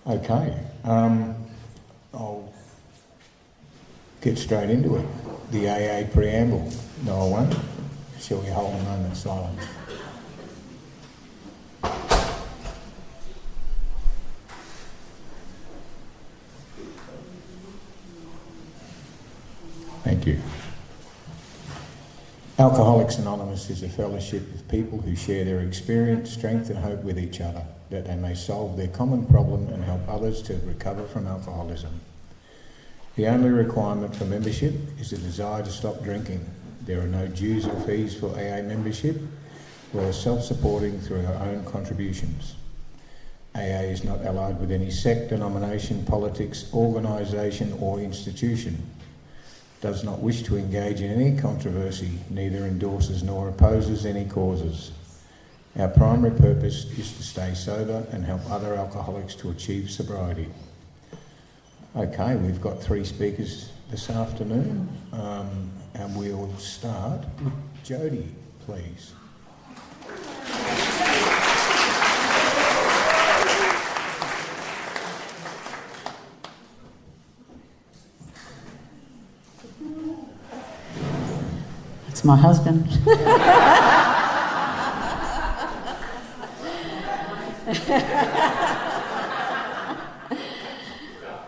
Okay, I'll get straight into it. The AA preamble. No, I won't. Shall we hold a moment of silence? Thank you. Alcoholics Anonymous is a fellowship of people who share their experience, strength and hope with each other, that they may solve their common problem and help others to recover from alcoholism. The only requirement for membership is a desire to stop drinking. There are no dues or fees for AA membership. We are self-supporting through our own contributions. AA is not allied with any sect, denomination, politics, organisation or institution. Does not wish to engage in any controversy, neither endorses nor opposes any causes. Our primary purpose is to stay sober and help other alcoholics to achieve sobriety. Okay, we've got 3 speakers this afternoon, and we'll start with Jodie, please. It's my husband.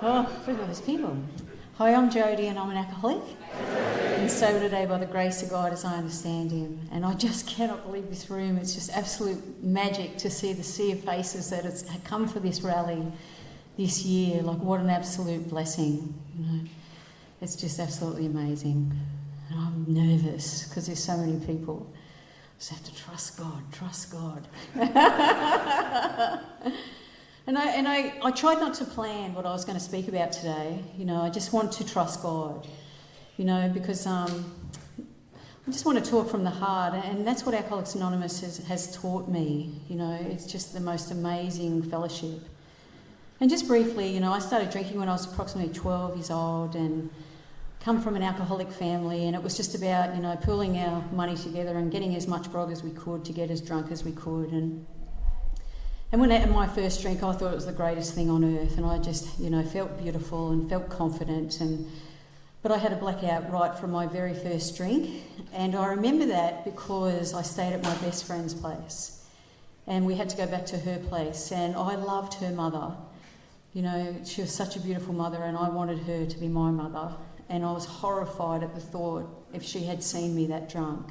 Oh, for those people. Hi, I'm Jodie and I'm an alcoholic. And so today, by the grace of God, as I understand Him. And I just cannot believe this room. It's just absolute magic to see the sea of faces that has come for this rally this year. Like, what an absolute blessing. You know, it's just absolutely amazing. And I'm nervous because there's so many people. I just have to trust God. And I tried not to plan what I was going to speak about today. You know, I just want to trust God, you know, because I just want to talk from the heart. And that's what Alcoholics Anonymous has taught me. You know, it's just the most amazing fellowship. And just briefly, you know, I started drinking when I was approximately 12 years old and come from an alcoholic family, and it was just about, you know, pooling our money together and getting as much grog as we could to get as drunk as we could. And when I had my first drink, I thought it was the greatest thing on earth, and I just, you know, felt beautiful and felt confident. But I had a blackout right from my very first drink, and I remember that because I stayed at my best friend's place, and we had to go back to her place, and I loved her mother. You know, she was such a beautiful mother, and I wanted her to be my mother. And I was horrified at the thought if she had seen me that drunk.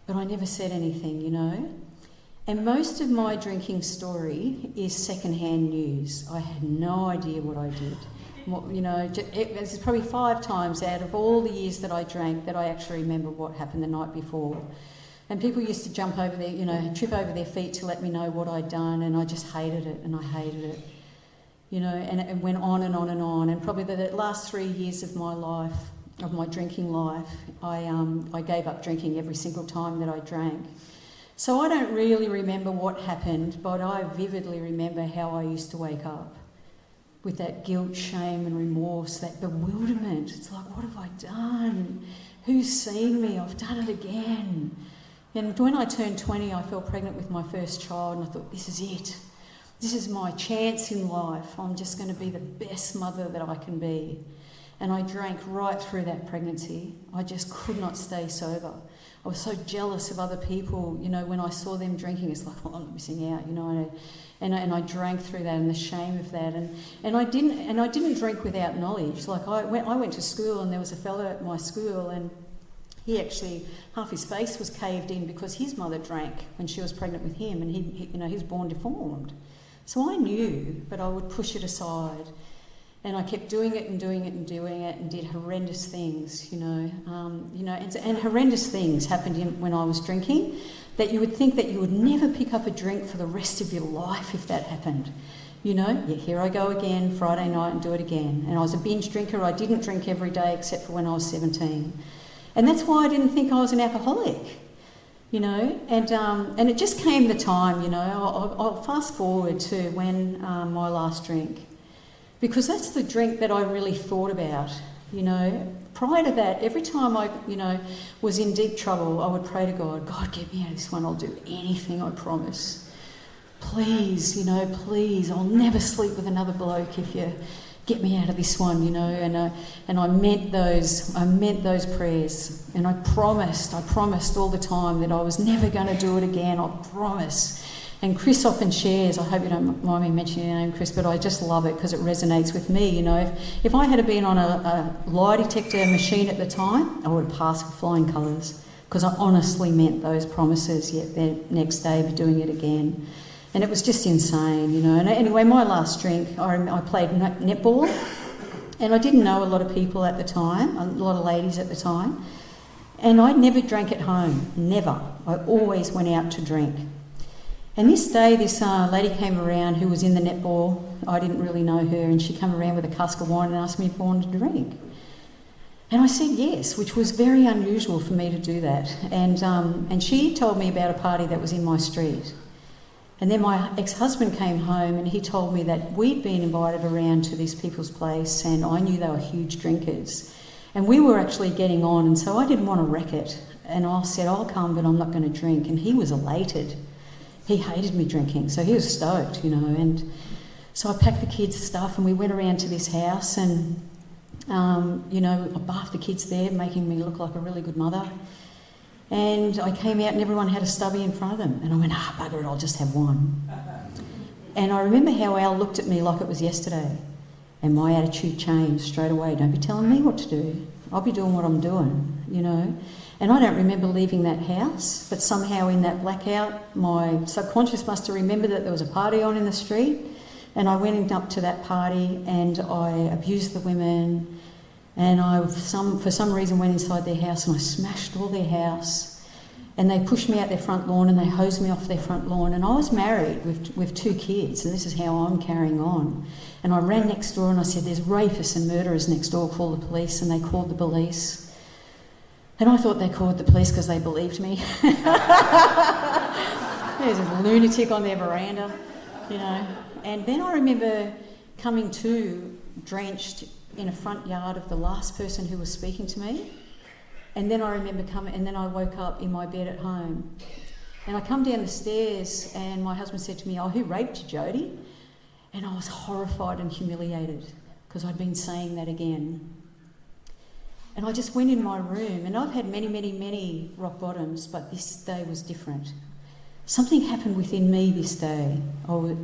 But I never said anything, you know. And most of my drinking story is secondhand news. I had no idea what I did. You know, it was probably 5 times out of all the years that I drank that I actually remember what happened the night before. And people used to jump over their, you know, trip over their feet to let me know what I'd done, and I just hated it, and I hated it. You know, and it went on and on and on. And probably the last 3 years of my life, of my drinking life, I gave up drinking every single time that I drank. So I don't really remember what happened, but I vividly remember how I used to wake up with that guilt, shame and remorse, that bewilderment. It's like, what have I done? Who's seen me? I've done it again. And when I turned 20, I fell pregnant with my first child, and I thought, this is it. This is my chance in life. I'm just going to be the best mother that I can be. And I drank right through that pregnancy. I just could not stay sober. I was so jealous of other people, you know, when I saw them drinking, it's like, well, I'm missing out, you know. And I drank through that and the shame of that. And I didn't drink without knowledge. Like I went to school, and there was a fellow at my school, and he actually, half his face was caved in because his mother drank when she was pregnant with him, and he you know, he was born deformed. So I knew, but I would push it aside. And I kept doing it and did horrendous things, you know. And horrendous things happened when I was drinking that you would think that you would never pick up a drink for the rest of your life if that happened. You know, yeah, here I go again, Friday night, and do it again. And I was a binge drinker. I didn't drink every day except for when I was 17. And that's why I didn't think I was an alcoholic. You know, and it just came the time, you know, I'll fast forward to when my last drink, because that's the drink that I really thought about, you know. Prior to that, every time I, you know, was in deep trouble, I would pray to God, God, get me out of this one, I'll do anything, I promise. please, please, I'll never sleep with another bloke if you get me out of this one, and I meant those prayers, and I promised all the time that I was never going to do it again. I promise. And Chris often shares, I hope you don't mind me mentioning your name, Chris, but I just love it because it resonates with me. If I had been on a lie detector machine at the time, I would have passed with flying colours, because I honestly meant those promises, yet the next day be doing it again. And it was just insane, And anyway, my last drink, I played netball, and I didn't know a lot of people at the time, a lot of ladies at the time, and I never drank at home, never. I always went out to drink. And this day, this lady came around who was in the netball. I didn't really know her, and she came around with a cask of wine and asked me if I wanted to drink. And I said yes, which was very unusual for me to do that. And she told me about a party that was in my street. And then my ex-husband came home and he told me that we'd been invited around to these people's place, and I knew they were huge drinkers. And we were actually getting on, and so I didn't want to wreck it. And I said, I'll come, but I'm not going to drink. And he was elated. He hated me drinking, so he was stoked, And so I packed the kids' stuff and we went around to this house, and, I bathed the kids there, making me look like a really good mother. And I came out and everyone had a stubby in front of them. And I went, bugger it, I'll just have one. And I remember how Al looked at me like it was yesterday. And my attitude changed straight away. Don't be telling me what to do. I'll be doing what I'm doing, And I don't remember leaving that house, but somehow in that blackout, my subconscious must have remembered that there was a party on in the street, and I went up to that party and I abused the women, and for some reason went inside their house and I smashed all their house, and they pushed me out their front lawn and they hosed me off their front lawn, and I was married with 2 kids, and this is how I'm carrying on. And I ran next door and I said, there's rapists and murderers next door, call the police, and they called the police. And I thought they called the police because they believed me. There's a lunatic on their veranda, And then I remember coming to drenched in a front yard of the last person who was speaking to me. And then I remember and then I woke up in my bed at home. And I come down the stairs and my husband said to me, who raped you, Jodie? And I was horrified and humiliated because I'd been saying that again. And I just went in my room, and I've had many, many, many rock bottoms, but this day was different. Something happened within me this day. I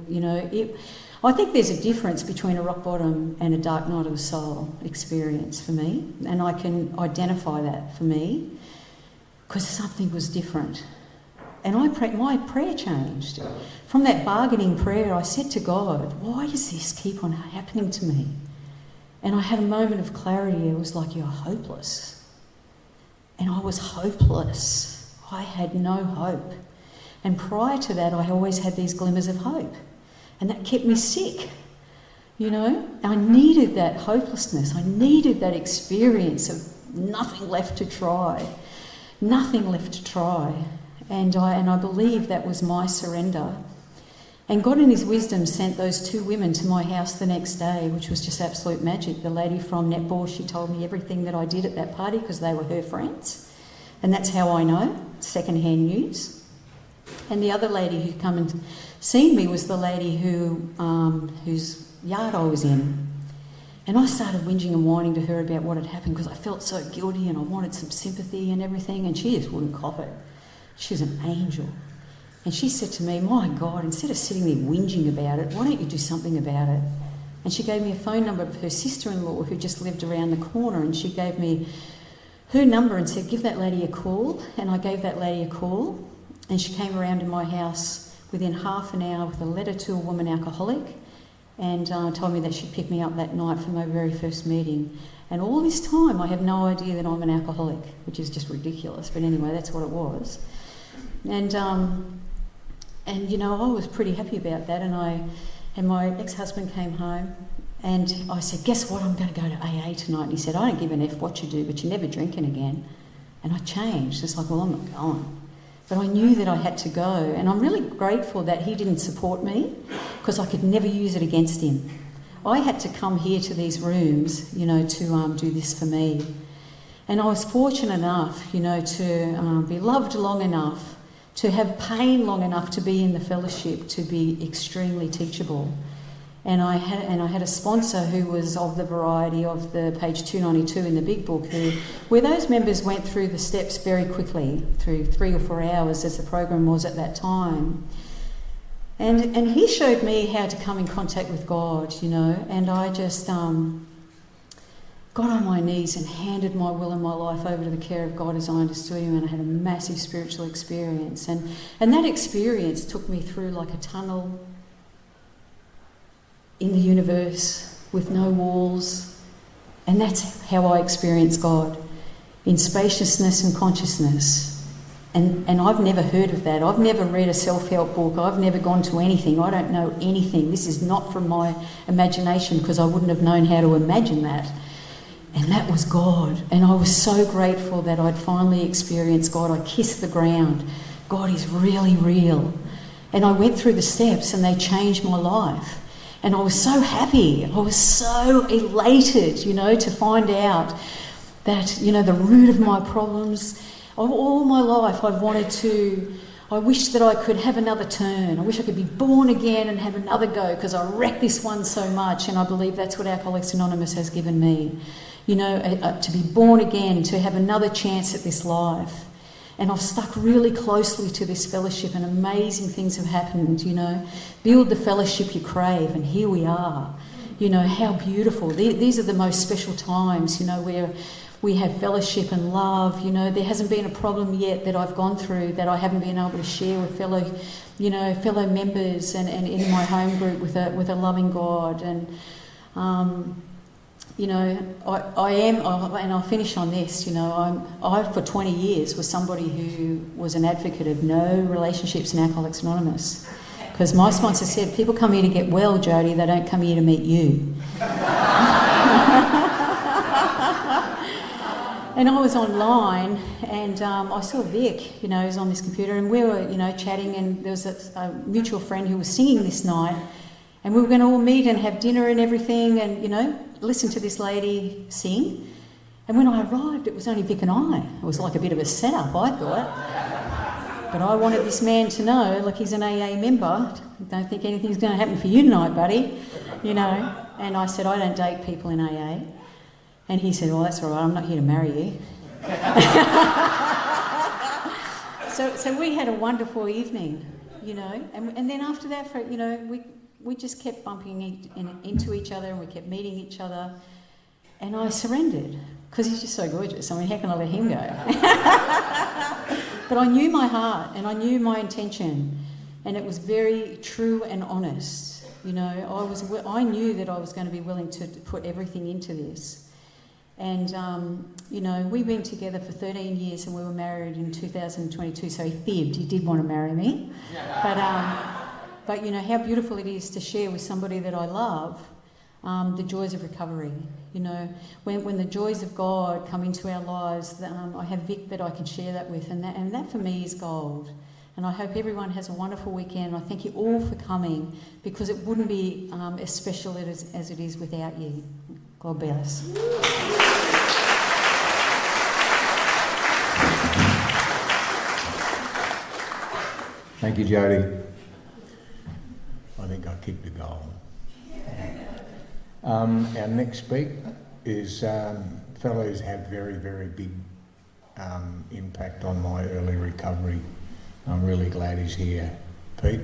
think there's a difference between a rock bottom and a dark night of the soul experience for me, and I can identify that for me because something was different. And my prayer changed. From that bargaining prayer, I said to God, why does this keep on happening to me? And I had a moment of clarity. It was like, you're hopeless. And I was hopeless. I had no hope. And prior to that, I always had these glimmers of hope. And that kept me sick. I needed that hopelessness. I needed that experience of nothing left to try. Nothing left to try. And I believe that was my surrender. And God in his wisdom sent those 2 women to my house the next day, which was just absolute magic. The lady from netball, she told me everything that I did at that party because they were her friends. And that's how I know, second-hand news. And the other lady who come and seen me was the lady whose yard I was in. And I started whinging and whining to her about what had happened because I felt so guilty and I wanted some sympathy and everything, and she just wouldn't cop it. She was an angel. And she said to me, my God, instead of sitting there whinging about it, why don't you do something about it? And she gave me a phone number of her sister-in-law who just lived around the corner, and she gave me her number and said, give that lady a call. And I gave that lady a call, and she came around to my house within half an hour with a letter to a woman alcoholic, and told me that she'd pick me up that night for my very first meeting. And all this time I have no idea that I'm an alcoholic, which is just ridiculous, but anyway, that's what it was. And I was pretty happy about that, and my ex-husband came home, and I said, guess what, I'm going to go to AA tonight. And he said, I don't give an F what you do, but you're never drinking again. And I changed. It's like, well, I'm not going. But I knew that I had to go, and I'm really grateful that he didn't support me because I could never use it against him. I had to come here to these rooms, to do this for me. And I was fortunate enough, to be loved long enough to have pain long enough to be in the fellowship, to be extremely teachable. And I had a sponsor who was of the variety of the page 292 in the big book, where those members went through the steps very quickly, through 3 or 4 hours as the program was at that time. And he showed me how to come in contact with God, you know, and I just got on my knees and handed my will and my life over to the care of God as I understood him, and I had a massive spiritual experience. And that experience took me through like a tunnel in the universe with no walls, and that's how I experience God, in spaciousness and consciousness. And I've never heard of that. I've never read a self-help book. I've never gone to anything. I don't know anything. This is not from my imagination, because I wouldn't have known how to imagine that. And that was God. And I was so grateful that I'd finally experienced God. I kissed the ground. God is really real. And I went through the steps and they changed my life. And I was so happy. I was so elated, you know, to find out that, you know, the root of my problems, all my life I wish that I could have another turn. I wish I could be born again and have another go, because I wrecked this one so much. And I believe that's what Alcoholics Anonymous has given me. You know, to be born again, to have another chance at this life. And I've stuck really closely to this fellowship, and amazing things have happened, you know. Build the fellowship you crave, and here we are. You know, how beautiful. These are the most special times, you know, where we have fellowship and love. You know, there hasn't been a problem yet that I've gone through that I haven't been able to share with fellow members and in my home group with a loving God. And you know, I am, and I'll finish on this, you know, I for 20 years was somebody who was an advocate of no relationships in Alcoholics Anonymous. Because my sponsor said, people come here to get well, Jodie, they don't come here to meet you. And I was online, and I saw Vic, you know, he was on this computer, and we were, you know, chatting, and there was a mutual friend who was singing this night, and we were going to all meet and have dinner and everything, and, you know, listen to this lady sing. And when I arrived, it was only Vic and I. It was like a bit of a setup, I thought. But I wanted this man to know, like, he's an AA member. I don't think anything's going to happen for you tonight, buddy. You know. And I said, I don't date people in AA. And he said, well, that's all right, I'm not here to marry you. So we had a wonderful evening, you know. And then after that, you know, we just kept bumping into each other, and we kept meeting each other. And I surrendered, because he's just so gorgeous. I mean, how can I let him go? But I knew my heart, and I knew my intention, and it was very true and honest. You know, I knew that I was going to be willing to put everything into this. And, you know, we've been together for 13 years, and we were married in 2022, so he fibbed. He did want to marry me. But, you know, how beautiful it is to share with somebody that I love the joys of recovery. You know, when the joys of God come into our lives, I have Vic that I can share that with, and that for me is gold. And I hope everyone has a wonderful weekend. I thank you all for coming, because it wouldn't be as special as it is without you. God bless. Thank you, Jodie. I think I kicked a goal. Our next speaker is fellow who's had very, very big impact on my early recovery. I'm really glad he's here. Pete?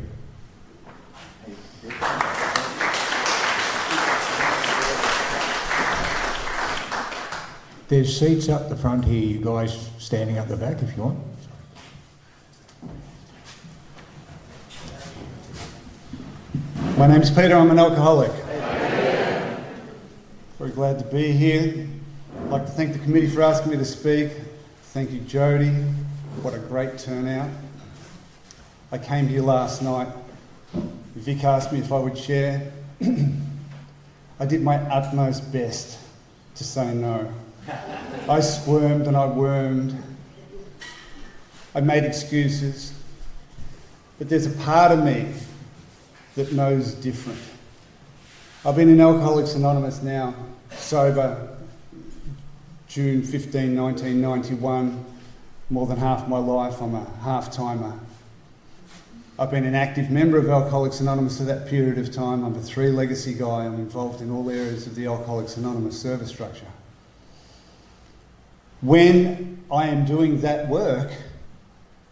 There's seats up the front here, you guys standing up the back if you want. My name's Peter, I'm an alcoholic. Very glad to be here. I'd like to thank the committee for asking me to speak. Thank you, Jodie. What a great turnout. I came here last night. Vic asked me if I would share. I did my utmost best to say no. I squirmed and I wormed. I made excuses. But there's a part of me that knows different. I've been in Alcoholics Anonymous now, sober, June 15, 1991, more than half my life. I'm a half-timer. I've been an active member of Alcoholics Anonymous for that period of time. I'm a 3 legacy guy. I'm involved in all areas of the Alcoholics Anonymous service structure. When I am doing that work,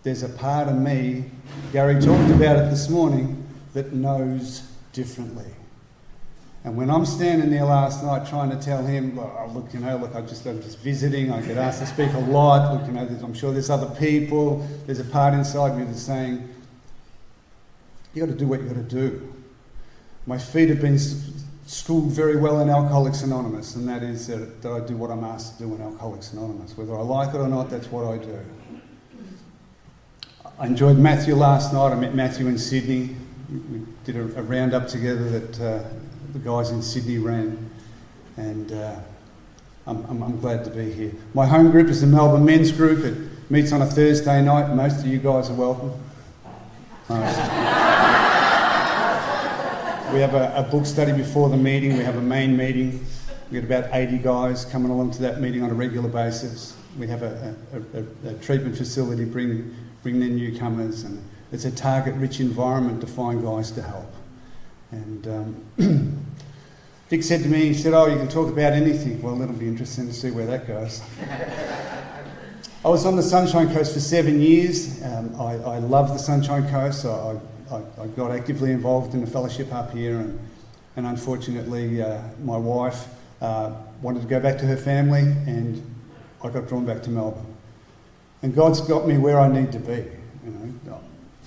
there's a part of me, Gary talked about it this morning, that knows differently. And when I'm standing there last night trying to tell him, look, I'm just visiting, I get asked to speak a lot, look, I'm sure there's other people, there's a part inside me that's saying, you got to do what you got to do. My feet have been schooled very well in Alcoholics Anonymous, and that is that I do what I'm asked to do in Alcoholics Anonymous. Whether I like it or not, that's what I do. I enjoyed Matthew last night. I met Matthew in Sydney. We did a roundup together that the guys in Sydney ran, and I'm glad to be here. My home group is the Melbourne Men's Group. It meets on a Thursday night. Most of you guys are welcome. We have a book study before the meeting. We have a main meeting. We get about 80 guys coming along to that meeting on a regular basis. We have a treatment facility, bring in newcomers, and it's a target-rich environment to find guys to help. And Vic said to me, he said, you can talk about anything. Well, it'll be interesting to see where that goes. I was on the Sunshine Coast for 7 years. I love the Sunshine Coast. I got actively involved in the fellowship up here, and unfortunately my wife wanted to go back to her family, and I got drawn back to Melbourne. And God's got me where I need to be.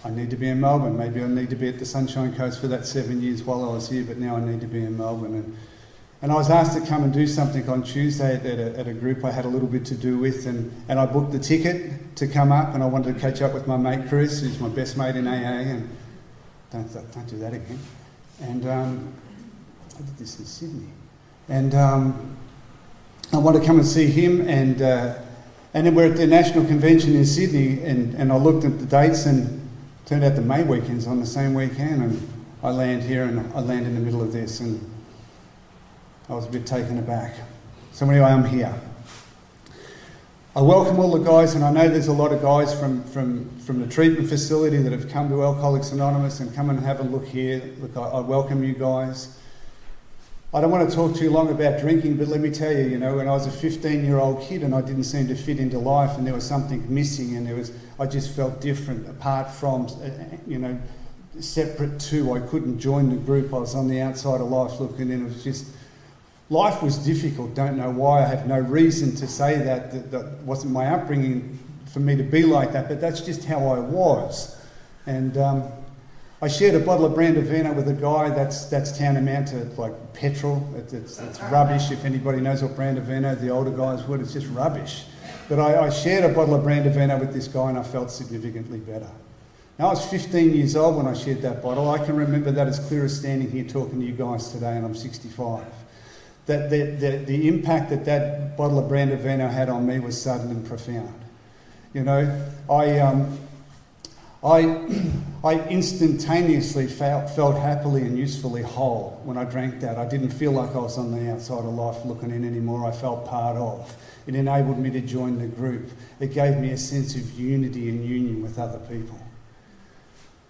I need to be in Melbourne. Maybe I need to be at the Sunshine Coast for that 7 years while I was here, but now I need to be in Melbourne. And I was asked to come and do something on Tuesday at a group I had a little bit to do with, and I booked the ticket to come up, and I wanted to catch up with my mate Chris, who's my best mate in AA, and don't do that again. And I did this in Sydney. And I wanted to come and see him, and then we're at the National Convention in Sydney, and I looked at the dates, and turned out the May weekend's on the same weekend, and I land here, and I land in the middle of this, and I was a bit taken aback. So anyway, I'm here. I welcome all the guys, and I know there's a lot of guys from the treatment facility that have come to Alcoholics Anonymous and come and have a look here. Look, I welcome you guys. I don't want to talk too long about drinking, but let me tell you, when I was a 15-year-old kid and I didn't seem to fit into life, and there was something missing, and I just felt different, apart from, separate to. I couldn't join the group. I was on the outside of life looking in. It was just, life was difficult. Don't know why. I have no reason to say that wasn't my upbringing for me to be like that, but that's just how I was. And I shared a bottle of Brandivino with a guy that's tantamount to like petrol. It's rubbish. If anybody knows what Brandivino, the older guys would, it's just rubbish. But I shared a bottle of Brandivino with this guy, and I felt significantly better. Now, I was 15 years old when I shared that bottle. I can remember that as clear as standing here talking to you guys today, and I'm 65. That the impact that bottle of Brandivino had on me was sudden and profound. I instantaneously felt happily and usefully whole when I drank that. I didn't feel like I was on the outside of life looking in anymore. I felt part of. It enabled me to join the group. It gave me a sense of unity and union with other people.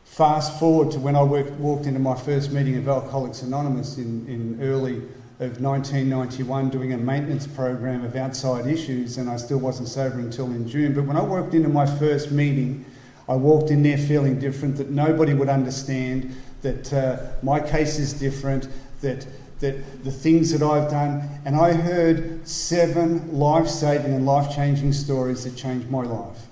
Fast forward to when I walked into my first meeting of Alcoholics Anonymous in early of 1991, doing a maintenance program of outside issues, and I still wasn't sober until in June. But when I walked into my first meeting, I walked in there feeling different, that nobody would understand, that my case is different, that the things that I've done, and I heard 7 life-saving and life-changing stories that changed my life.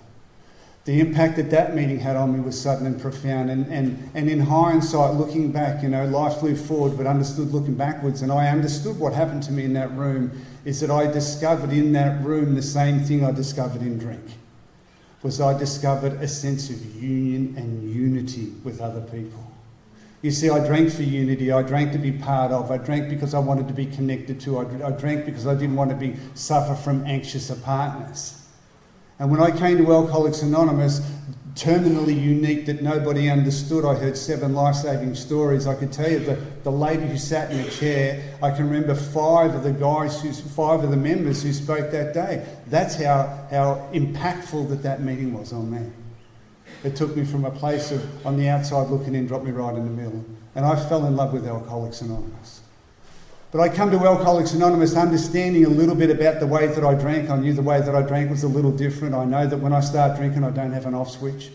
The impact that meeting had on me was sudden and profound, and in hindsight, looking back, life flew forward, but understood looking backwards, and I understood what happened to me in that room is that I discovered in that room the same thing I discovered in drink. I discovered a sense of union and unity with other people. You see, I drank for unity. I drank to be part of. I drank because I wanted to be connected to. I drank because I didn't want to suffer from anxious apartness. And when I came to Alcoholics Anonymous, terminally unique that nobody understood, I heard 7 life-saving stories. I could tell you the lady who sat in the chair, I can remember 5 of the members who spoke that day. That's how impactful that meeting was on me. It took me from a place of on the outside looking in, dropped me right in the middle. And I fell in love with Alcoholics Anonymous. But I come to Alcoholics Anonymous understanding a little bit about the way that I drank. I knew the way that I drank was a little different. I know that when I start drinking, I don't have an off switch.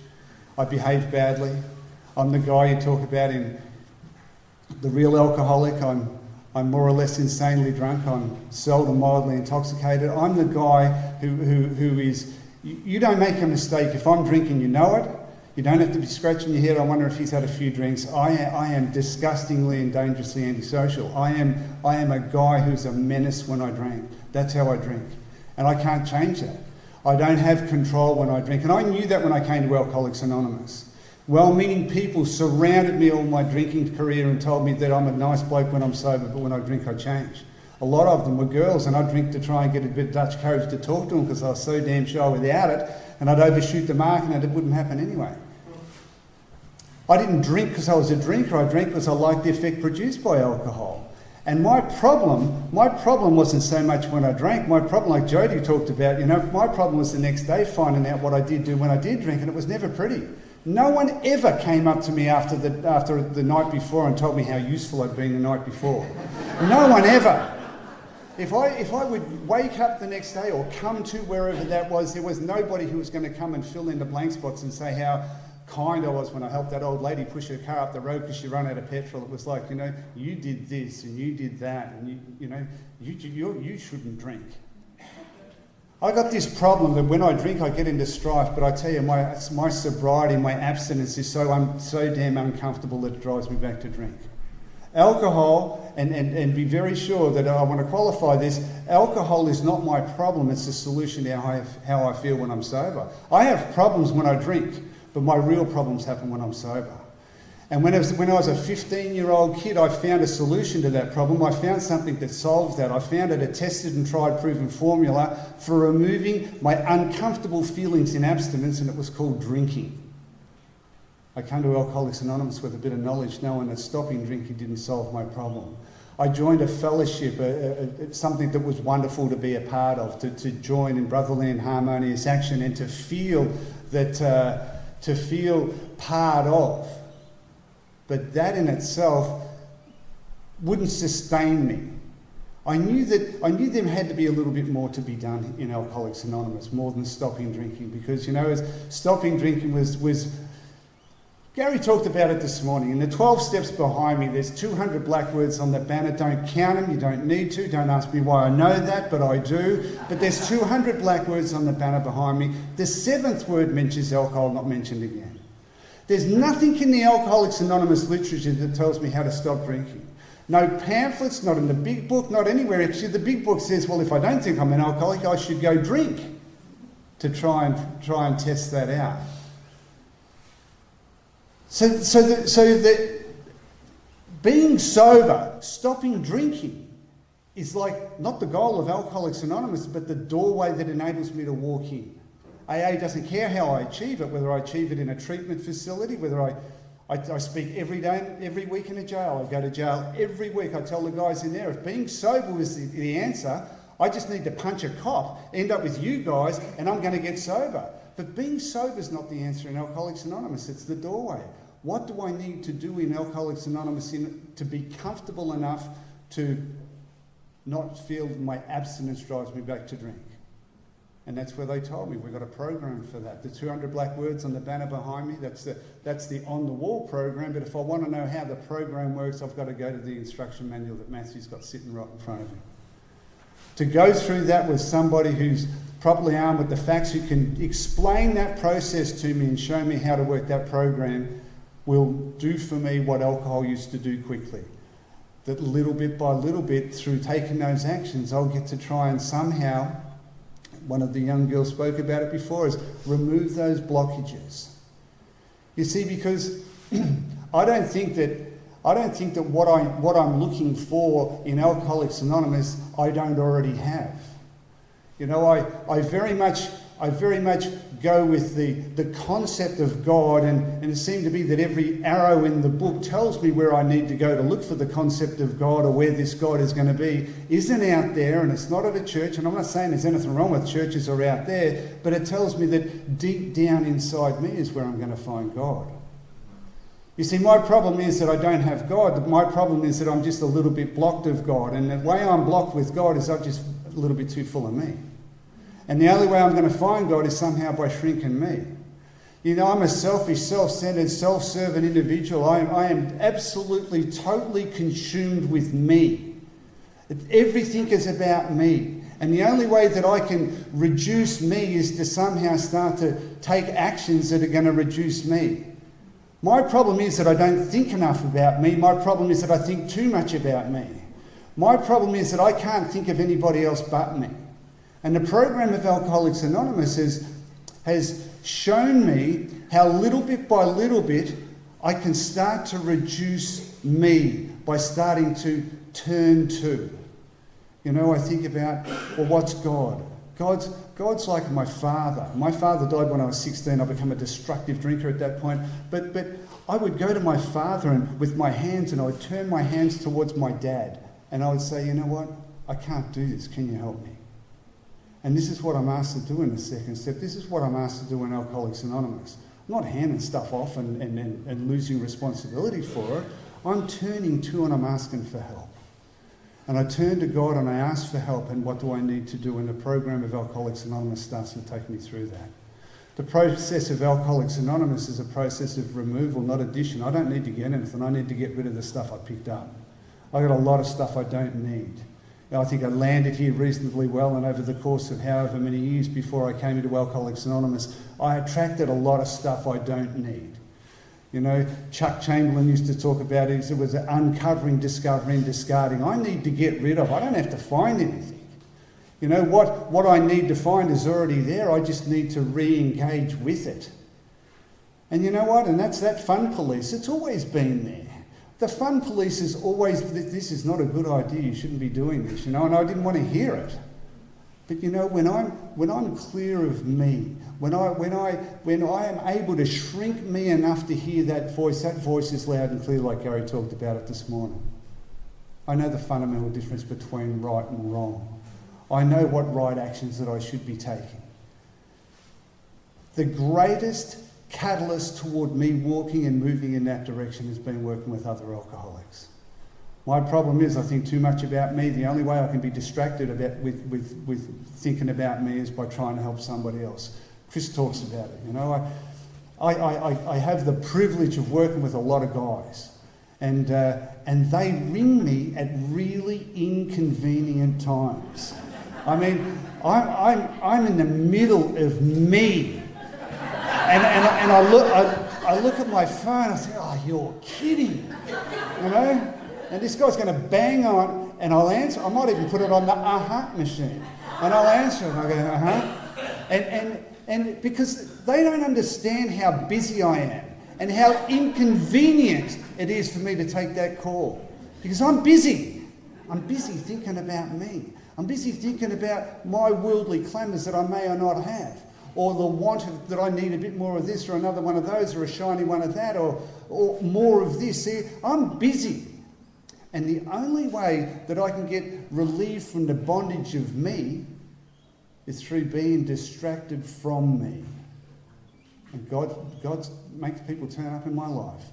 I behave badly. I'm the guy you talk about in The Real Alcoholic. I'm more or less insanely drunk. I'm seldom mildly intoxicated. I'm the guy who is... You don't make a mistake. If I'm drinking, you know it. You don't have to be scratching your head. I wonder if he's had a few drinks. I am disgustingly and dangerously antisocial. I am a guy who's a menace when I drink. That's how I drink. And I can't change that. I don't have control when I drink. And I knew that when I came to Alcoholics Anonymous. Well-meaning people surrounded me all my drinking career and told me that I'm a nice bloke when I'm sober, but when I drink, I change. A lot of them were girls, and I'd drink to try and get a bit of Dutch courage to talk to them because I was so damn shy without it, and I'd overshoot the mark and it wouldn't happen anyway. I didn't drink because I was a drinker. I drank because I liked the effect produced by alcohol. And my problem wasn't so much when I drank. My problem, like Jody talked about, my problem was the next day finding out what I did do when I did drink, and it was never pretty. No one ever came up to me after the night before and told me how useful I'd been the night before. No one ever. If I would wake up the next day or come to wherever that was, there was nobody who was going to come and fill in the blank spots and say how kind I was when I helped that old lady push her car up the road because she ran out of petrol. It was like, you did this and you did that, and you shouldn't drink. I got this problem that when I drink, I get into strife. But I tell you, my sobriety, my abstinence is so damn uncomfortable that it drives me back to drink. Alcohol, and be very sure that I want to qualify this, alcohol is not my problem, it's the solution to how I feel when I'm sober. I have problems when I drink, but my real problems happen when I'm sober. And when I was a 15-year-old kid, I found a solution to that problem. I found something that solves that. I found a tested and tried proven formula for removing my uncomfortable feelings in abstinence, and it was called drinking. I came to Alcoholics Anonymous with a bit of knowledge, knowing that stopping drinking didn't solve my problem. I joined a fellowship, something that was wonderful to be a part of, to join in brotherly and harmonious action, and to feel part of. But that in itself wouldn't sustain me. I knew there had to be a little bit more to be done in Alcoholics Anonymous, more than stopping drinking, because as stopping drinking was Gary talked about it this morning. In the 12 steps behind me, there's 200 black words on the banner. Don't count them. You don't need to. Don't ask me why I know that, but I do. But there's 200 black words on the banner behind me. The 7th word mentions alcohol, not mentioned again. There's nothing in the Alcoholics Anonymous literature that tells me how to stop drinking. No pamphlets, not in the big book, not anywhere. Actually, the big book says, well, if I don't think I'm an alcoholic, I should go drink to try and test that out. So that being sober, stopping drinking, is like not the goal of Alcoholics Anonymous, but the doorway that enables me to walk in. AA doesn't care how I achieve it, whether I achieve it in a treatment facility, whether I speak every day, every week in a jail. I go to jail every week. I tell the guys in there, if being sober is the answer, I just need to punch a cop, end up with you guys, and I'm going to get sober. But being sober is not the answer in Alcoholics Anonymous. It's the doorway. What do I need to do in Alcoholics Anonymous to be comfortable enough to not feel my abstinence drives me back to drink? And that's where they told me, we've got a program for that. The 200 black words on the banner behind me, that's the on-the-wall program. But if I want to know how the program works, I've got to go to the instruction manual that Matthew's got sitting right in front of him. To go through that with somebody who's properly armed with the facts, who can explain that process to me and show me how to work that program, will do for me what alcohol used to do quickly. That little bit by little bit, through taking those actions, I'll get to try and somehow, one of the young girls spoke about it before, is remove those blockages. You see, because I don't think that what I'm looking for in Alcoholics Anonymous, I don't already have. I very much I very much go with the concept of God, and it seemed to be that every arrow in the book tells me where I need to go to look for the concept of God, or where this God is going to be, isn't out there, and it's not at a church. And I'm not saying there's anything wrong with churches or out there, but it tells me that deep down inside me is where I'm going to find God. You see, my problem is that I don't have God. My problem is that I'm just a little bit blocked of God, and the way I'm blocked with God is I'm just a little bit too full of me. And the only way I'm going to find God is somehow by shrinking me. You know, I'm a selfish, self-centered, self-serving individual. I am absolutely, totally consumed with me. Everything is about me. And the only way that I can reduce me is to somehow start to take actions that are going to reduce me. My problem is that I don't think enough about me. My problem is that I think too much about me. My problem is that I can't think of anybody else but me. And the program of Alcoholics Anonymous has shown me how little bit by little bit I can start to reduce me by starting to turn to. You know, I think about, well, what's God? God's like my father. My father died when I was 16. I became a destructive drinker at that point. But I would go to my father and with my hands, and I would turn my hands towards my dad. And I would say, you know what? I can't do this. Can you help me? And this is what I'm asked to do in the second step. This is what I'm asked to do in Alcoholics Anonymous. I'm not handing stuff off and losing responsibility for it. I'm turning to and I'm asking for help. And I turn to God and I ask for help, and what do I need to do? And the program of Alcoholics Anonymous starts to take me through that. The process of Alcoholics Anonymous is a process of removal, not addition. I don't need to get anything. I need to get rid of the stuff I picked up. I've got a lot of stuff I don't need. I think I landed here reasonably well, and over the course of however many years before I came into Alcoholics Anonymous, I attracted a lot of stuff I don't need. You know, Chuck Chamberlain used to talk about it. It was uncovering, discovering, discarding. I need to get rid of. I don't have to find anything. You know, what I need to find is already there. I just need to re-engage with it. And you know what? And that's that fun police. It's always been there. The fun police is always, this is not a good idea, you shouldn't be doing this, you know, and I didn't want to hear it. But you know, when I'm clear of me, when I am able to shrink me enough to hear that voice is loud and clear, like Gary talked about it this morning. I know the fundamental difference between right and wrong. I know what right actions that I should be taking. The greatest catalyst toward me walking and moving in that direction has been working with other alcoholics. My problem is I think too much about me. The only way I can be distracted with thinking about me is by trying to help somebody else. Chris talks about it. You know, I have the privilege of working with a lot of guys, and they ring me at really inconvenient times. I mean, I'm in the middle of me. And I look at my phone, I think, oh, you're kidding, you know? And this guy's going to bang on, and I'll answer. I might even put it on the machine, and I'll answer, and I go, and because they don't understand how busy I am and how inconvenient it is for me to take that call, because I'm busy. I'm busy thinking about me. I'm busy thinking about my worldly clamours that I may or not have. Or the want of, that I need a bit more of this or another one of those or a shiny one of that or more of this. See, I'm busy. And the only way that I can get relieved from the bondage of me is through being distracted from me. And God makes people turn up in my life.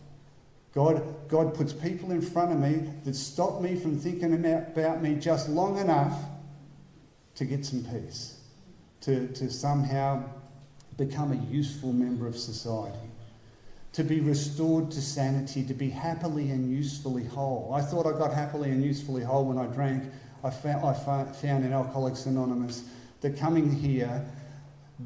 God puts people in front of me that stop me from thinking about me just long enough to get some peace. To somehow become a useful member of society, to be restored to sanity, to be happily and usefully whole. I thought I got happily and usefully whole when I drank. I found in Alcoholics Anonymous that coming here,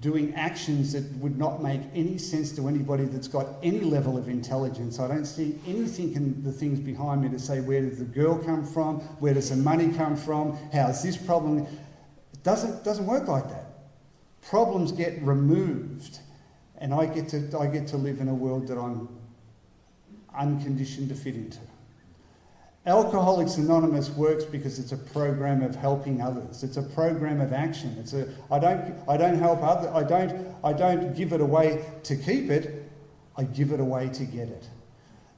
doing actions that would not make any sense to anybody that's got any level of intelligence. I don't see anything in the things behind me to say, where did the girl come from? Where does the money come from? How's this problem? It doesn't work like that. Problems get removed, and I get to live in a world that I'm unconditioned to fit into. Alcoholics Anonymous works because it's a program of helping others. It's a program of action. I don't help others. I don't give it away to keep it. I give it away to get it.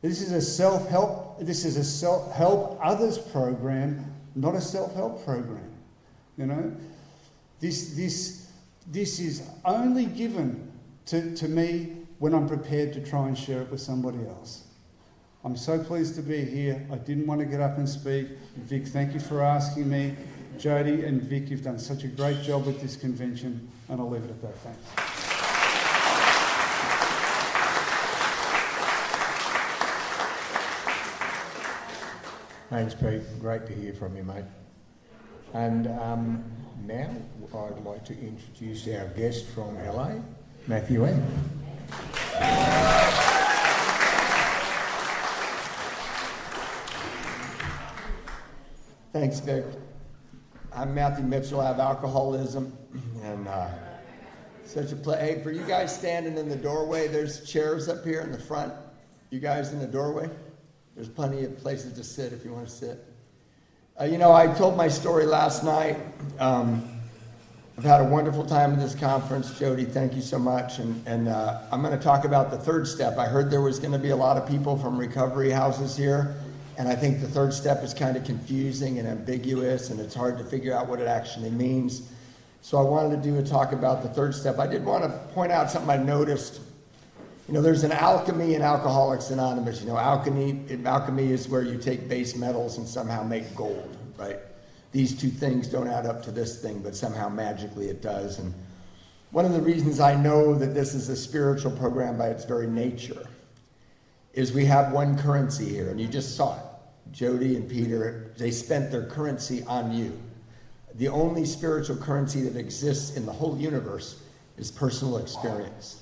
This is a self-help. This is a help others program, not a self-help program. You know, this is only given to me when I'm prepared to try and share it with somebody else. I'm so pleased to be here. I didn't want to get up and speak. Vic, thank you for asking me. Jody and Vic, you've done such a great job with this convention, and I'll leave it at that. Thanks. Thanks, Pete. Great to hear from you, mate. And now I'd like to introduce our guest from LA, Matthew M. Thanks, Vic. I'm Matthew Mitchell. I have alcoholism, and such a pleasure. Hey, for you guys standing in the doorway, there's chairs up here in the front. You guys in the doorway, there's plenty of places to sit if you want to sit. I told my story last night. I've had a wonderful time at this conference. Jody, thank you so much. And I'm going to talk about the third step. I heard there was going to be a lot of people from recovery houses here. And I think the third step is kind of confusing and ambiguous, and it's hard to figure out what it actually means. So I wanted to do a talk about the third step. I did want to point out something I noticed. There's an alchemy in Alcoholics Anonymous. Alchemy is where you take base metals and somehow make gold, right? These two things don't add up to this thing, but somehow magically it does. And one of the reasons I know that this is a spiritual program by its very nature is we have one currency here, and you just saw it. Jody and Peter, they spent their currency on you. The only spiritual currency that exists in the whole universe is personal experience.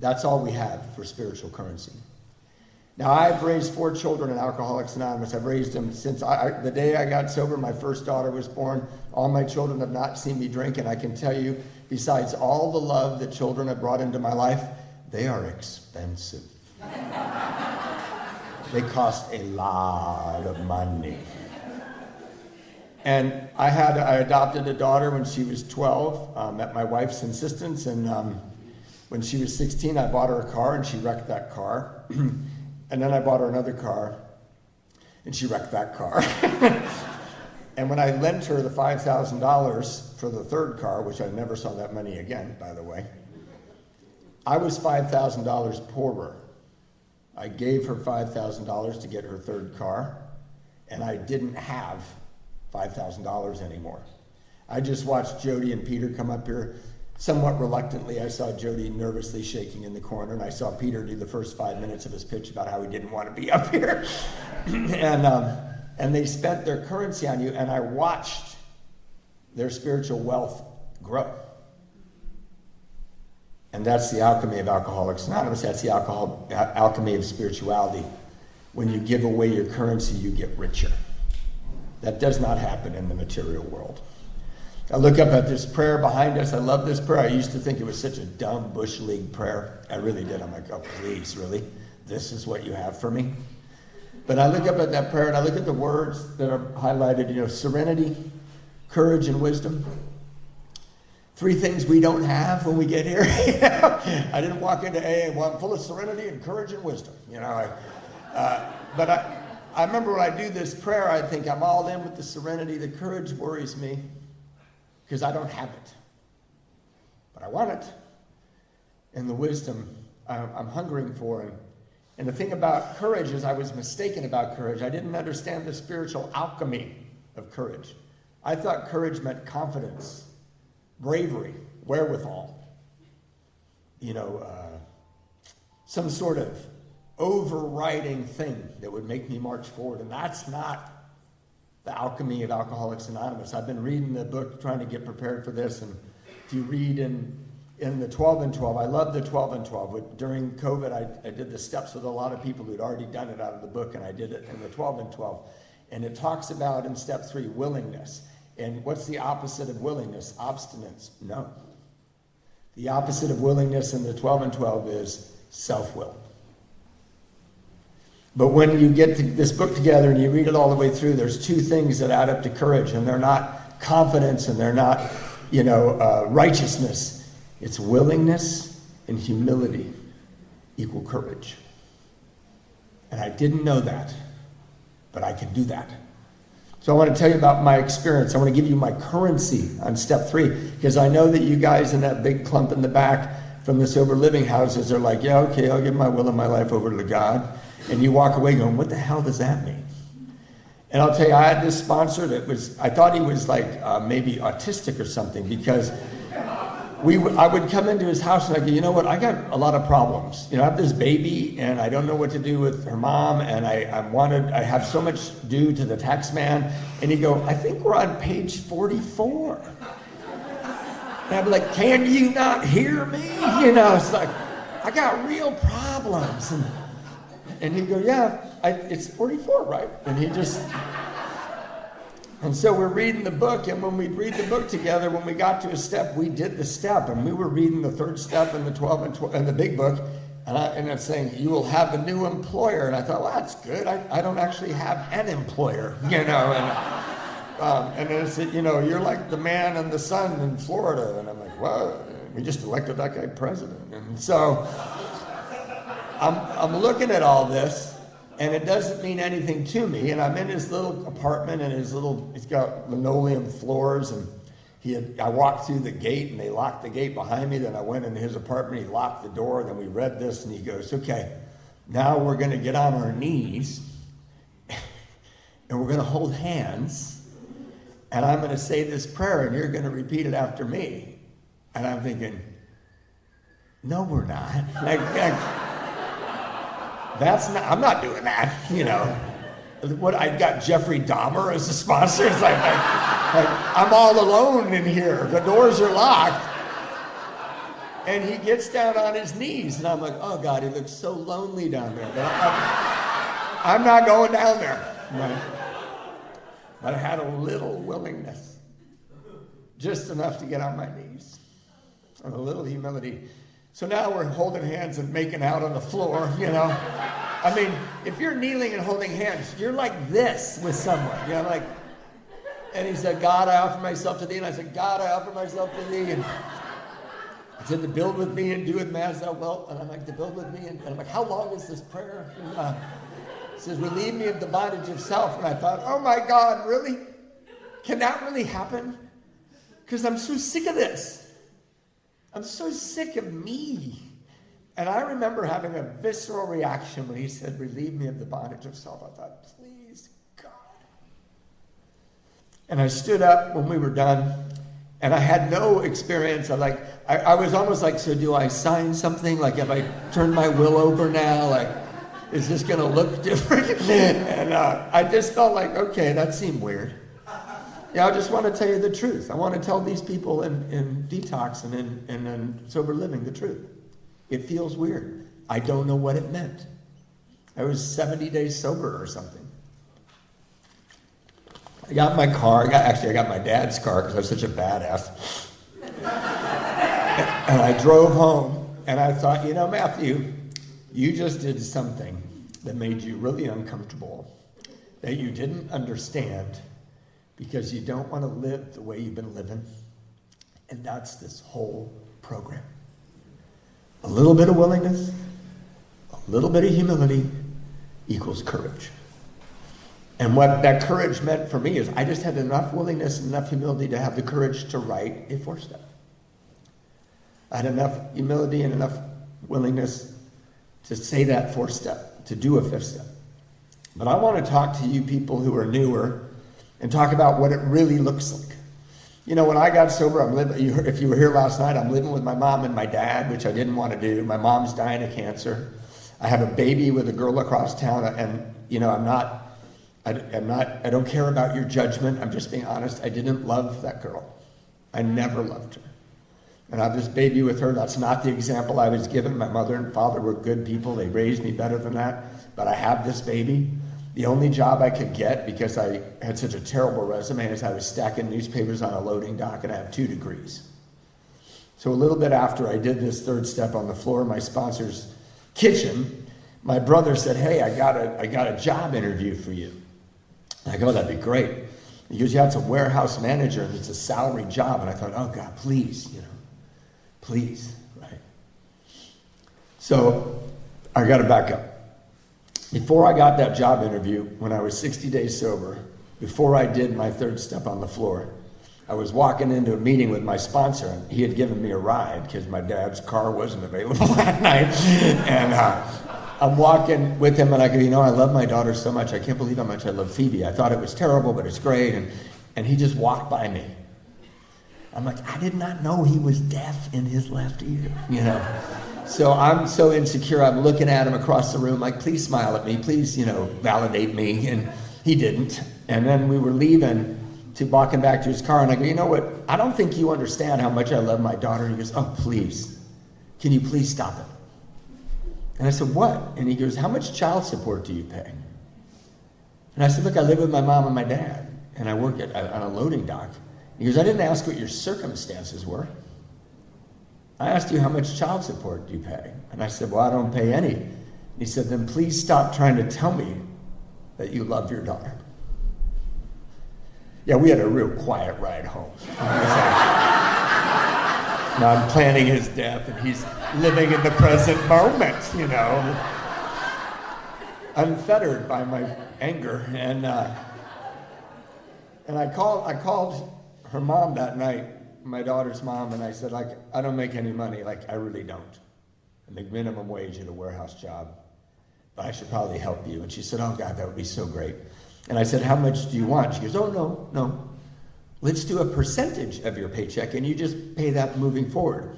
That's all we have for spiritual currency. Now, I've raised 4 children in Alcoholics Anonymous. I've raised them since the day I got sober. My first daughter was born. All my children have not seen me drink, and I can tell you, besides all the love that children have brought into my life, they are expensive. They cost a lot of money. And I adopted a daughter when she was 12, at my wife's insistence, and when she was 16, I bought her a car, and she wrecked that car. And then I bought her another car, and she wrecked that car. And when I lent her the $5,000 for the third car, which I never saw that money again, by the way, I was $5,000 poorer. I gave her $5,000 to get her third car, and I didn't have $5,000 anymore. I just watched Jody and Peter come up here somewhat reluctantly. I saw Jody nervously shaking in the corner, and I saw Peter do the first 5 minutes of his pitch about how he didn't want to be up here. And they spent their currency on you, and I watched their spiritual wealth grow. And that's the alchemy of Alcoholics Anonymous. That's the alchemy of spirituality. When you give away your currency, you get richer. That does not happen in the material world. I look up at this prayer behind us. I love this prayer. I used to think it was such a dumb Bush League prayer. I really did. I'm like, oh, please, really? This is what you have for me? But I look up at that prayer, and I look at the words that are highlighted, serenity, courage, and wisdom. 3 things we don't have when we get here. I didn't walk into AA and I'm full of serenity and courage and wisdom. But I remember when I do this prayer, I think I'm all in with the serenity. The courage worries me because I don't have it. But I want it. And the wisdom I'm hungering for. And the thing about courage is I was mistaken about courage. I didn't understand the spiritual alchemy of courage. I thought courage meant confidence, bravery, wherewithal, some sort of overriding thing that would make me march forward. And that's not the alchemy of Alcoholics Anonymous. I've been reading the book, trying to get prepared for this. And if you read in the 12 and 12, I love the 12 and 12. During COVID, I did the steps with a lot of people who'd already done it out of the book, and I did it in the 12 and 12. And it talks about in step 3, willingness. And what's the opposite of willingness? Obstinance. No. The opposite of willingness in the 12 and 12 is self-will. But when you get this book together and you read it all the way through, there's two things that add up to courage, and they're not confidence and they're not, righteousness. It's willingness and humility equal courage. And I didn't know that, but I can do that. So I want to tell you about my experience. I want to give you my currency on step 3, because I know that you guys in that big clump in the back from the sober living houses are like, yeah, okay, I'll give my will and my life over to God. And you walk away going, what the hell does that mean? And I'll tell you, I had this sponsor I thought he was like maybe autistic or something, because I would come into his house and I go, you know what, I got a lot of problems. I have this baby and I don't know what to do with her mom, and I have so much due to the tax man. And he'd go, I think we're on page 44. And I'd be like, can you not hear me? It's like, I got real problems. And he'd go, yeah, it's 44, right? And so we're reading the book, and when we'd read the book together, when we got to a step, we did the step, and we were reading the 3rd step in the 12 and the big book, and I'm saying, you will have a new employer. And I thought, well, that's good. I don't actually have an employer, and then it said, you're like the man and the son in Florida. And I'm like, well, we just elected that guy president. And so I'm looking at all this, and it doesn't mean anything to me. And I'm in his little apartment, and he's got linoleum floors, and I walked through the gate, and they locked the gate behind me. Then I went into his apartment, he locked the door, and then we read this, and he goes, okay, now we're going to get on our knees, and we're going to hold hands, and I'm going to say this prayer, and you're going to repeat it after me. And I'm thinking, no, we're not. I'm not doing that, What, I've got Jeffrey Dahmer as a sponsor? It's like I'm all alone in here. The doors are locked. And he gets down on his knees, and I'm like, oh God, he looks so lonely down there. But I'm not going down there. Right? But I had a little willingness, just enough to get on my knees, and a little humility. So now we're holding hands and making out on the floor, I mean, if you're kneeling and holding hands, you're like this with someone, and he said, God, I offer myself to thee. And I said, God, I offer myself to thee. And he said, to build with me and do with me as thou wilt. And I'm like, to build with me. And I'm like, how long is this prayer? And, he says, relieve me of the bondage of self. And I thought, oh my God, really? Can that really happen? Because I'm so sick of this. I'm so sick of me. And I remember having a visceral reaction when he said, relieve me of the bondage of self. I thought, please, God. And I stood up when we were done, and I had no experience. I was almost like, so do I sign something? Like, have I turned my will over now? Like, is this going to look different? And I just felt like, okay, that seemed weird. Yeah, I just want to tell you the truth. I want to tell these people in detox and in sober living the truth. It feels weird. I don't know what it meant. I was 70 days sober or something. I got my car. I got my dad's car because I was such a badass. And I drove home, and I thought, Matthew, you just did something that made you really uncomfortable, that you didn't understand, because you don't want to live the way you've been living. And that's this whole program. A little bit of willingness, a little bit of humility equals courage. And what that courage meant for me is I just had enough willingness and enough humility to have the courage to write a 4-step. I had enough humility and enough willingness to say that 4-step, to do a 5th step. But I want to talk to you people who are newer and talk about what it really looks like. When I got sober, if you were here last night, I'm living with my mom and my dad, which I didn't want to do. My mom's dying of cancer. I have a baby with a girl across town, and I don't care about your judgment. I'm just being honest. I didn't love that girl. I never loved her. And I have this baby with her. That's not the example I was given. My mother and father were good people. They raised me better than that. But I have this baby. The only job I could get, because I had such a terrible resume, is I was stacking newspapers on a loading dock, and I have 2 degrees. So a little bit after I did this 3rd step on the floor of my sponsor's kitchen, my brother said, hey, I got a job interview for you. I go, that'd be great. He goes, yeah, it's a warehouse manager, and it's a salary job. And I thought, oh, God, please, please, right? So I got to back up. Before I got that job interview, when I was 60 days sober, before I did my third step on the floor, I was walking into a meeting with my sponsor, and he had given me a ride because my dad's car wasn't available that night. And I'm walking with him, and I go, I love my daughter so much. I can't believe how much I love Phoebe. I thought it was terrible, but it's great. And he just walked by me. I'm like, I did not know he was deaf in his left ear, So I'm so insecure. I'm looking at him across the room, like, please smile at me. Please, validate me. And he didn't. And then we were leaving to walking back to his car, and I go, you know what? I don't think you understand how much I love my daughter. And he goes, oh, please. Can you please stop it? And I said, what? And he goes, how much child support do you pay? And I said, look, I live with my mom and my dad, and I work on a loading dock. He goes, I didn't ask what your circumstances were. I asked you how much child support do you pay? And I said, well, I don't pay any. And he said, then please stop trying to tell me that you love your daughter. Yeah, we had a real quiet ride home. Now I'm planning his death, and he's living in the present moment, unfettered by my anger. And I called her mom that night, my daughter's mom, and I said, I don't make any money, I really don't. I make minimum wage at a warehouse job, but I should probably help you. And she said, oh God, that would be so great. And I said, how much do you want? She goes, oh, no. Let's do a percentage of your paycheck, and you just pay that moving forward.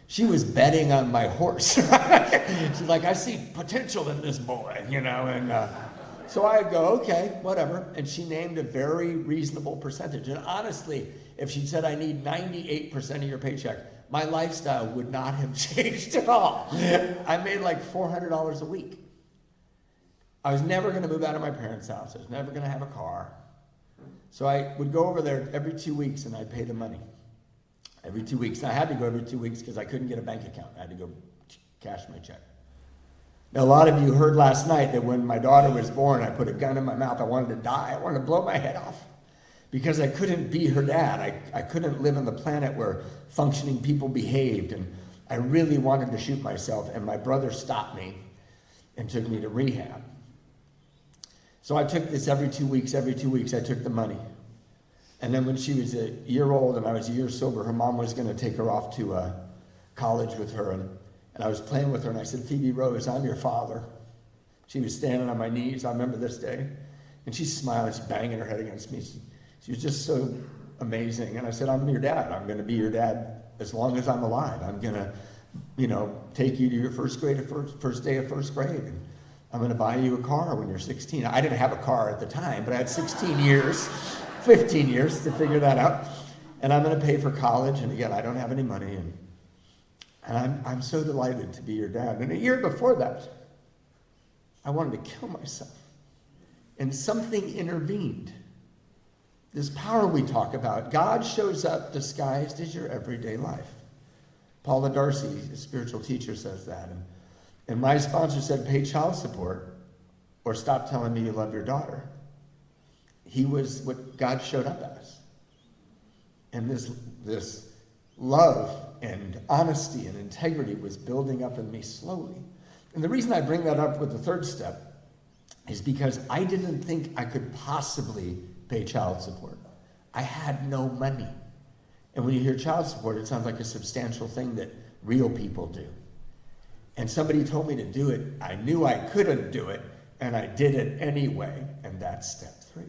She was betting on my horse. She's like, I see potential in this boy, and so I go, okay, whatever. And she named a very reasonable percentage. And honestly, if she'd said I need 98% of your paycheck, my lifestyle would not have changed at all. I made like $400 a week. I was never going to move out of my parents' house. I was never going to have a car. So I would go over there every 2 weeks, and I'd pay the money. Every 2 weeks. I had to go every 2 weeks because I couldn't get a bank account. I had to go cash my check. Now, a lot of you heard last night that when my daughter was born, I put a gun in my mouth. I wanted to die. I wanted to blow my head off because I couldn't be her dad. I couldn't live on the planet where functioning people behaved, and I really wanted to shoot myself, and my brother stopped me and took me to rehab. So I took this every 2 weeks. Every 2 weeks, I took the money. And then when she was a year old and I was a year sober, her mom was going to take her off to college with her. And I was playing with her, and I said, Phoebe Rose, I'm your father. She was standing on my knees. I remember this day. And she's smiling. She's banging her head against me. She was just so amazing. And I said, I'm your dad. I'm going to be your dad as long as I'm alive. I'm going to, take you to your first day of first grade. And I'm going to buy you a car when you're 16. I didn't have a car at the time, but I had 16 years, 15 years to figure that out. And I'm going to pay for college. And again, I don't have any money. And I'm so delighted to be your dad. And a year before that, I wanted to kill myself. And something intervened. This power we talk about, God shows up disguised as your everyday life. Paula Darcy, a spiritual teacher, says that. And my sponsor said, pay child support or stop telling me you love your daughter. He was what God showed up as. And this love and honesty and integrity was building up in me slowly. And the reason I bring that up with the third step is because I didn't think I could possibly pay child support. I had no money. And when you hear child support, it sounds like a substantial thing that real people do. And somebody told me to do it. I knew I couldn't do it, and I did it anyway, and that's step 3.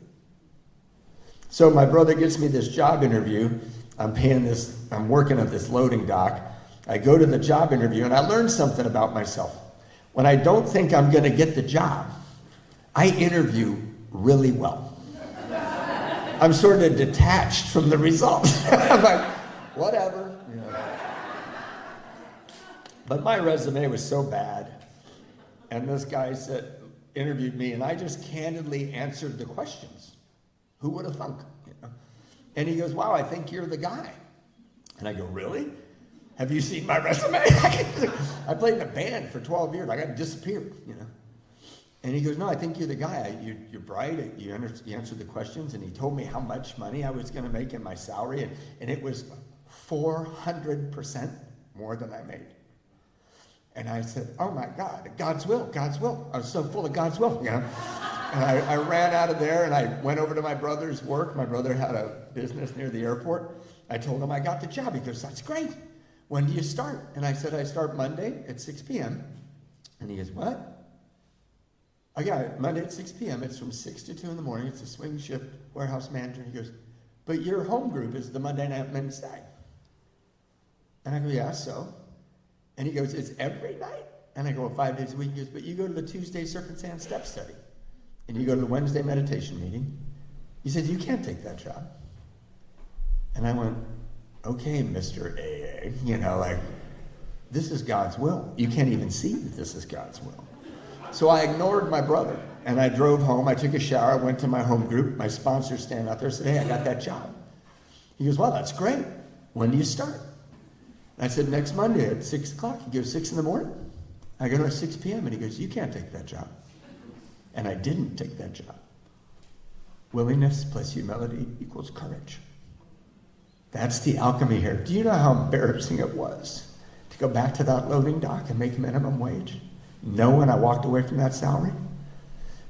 So my brother gets me this job interview. I'm working at this loading dock. I go to the job interview, and I learned something about myself. When I don't think I'm going to get the job, I interview really well. I'm sort of detached from the result. I'm like, whatever. But my resume was so bad. And this guy interviewed me, and I just candidly answered the questions. Who would have thunk? And he goes, wow, I think you're the guy. And I go, really? Have you seen my resume? I played in a band for 12 years. I got disappeared, And he goes, no, I think you're the guy. You're bright. You answered the questions. And he told me how much money I was going to make in my salary. And it was 400% more than I made. And I said, oh my God, God's will, God's will. I was so full of God's will, you know. And I ran out of there and I went over to my brother's work. My brother had a business near the airport. I told him I got the job. He goes, that's great. When do you start? And I said, I start Monday at 6 p.m. And he goes, what? I got it, Monday at 6 p.m. It's from 6 to 2 in the morning. It's a swing shift warehouse manager. He goes, but your home group is the Monday night men's night. And I go, yeah, so? And he goes, it's every night? And I go, well, 5 days a week. He goes, but you go to the Tuesday surf and sand step study. And you go to the Wednesday meditation meeting. He said, you can't take that job. And I went, okay, Mr. AA, you know, like, this is God's will. You can't even see that this is God's will. So I ignored my brother, and I drove home. I took a shower, I went to my home group. My sponsor standing out there said, hey, I got that job. He goes, well, that's great. When do you start? And I said, next Monday at 6 o'clock. He goes, 6 in the morning? I go, no, 6 p.m. And he goes, you can't take that job. And I didn't take that job. Willingness plus humility equals courage. That's the alchemy here. Do you know how embarrassing it was to go back to that loading dock and make minimum wage? Knowing I walked away from that salary?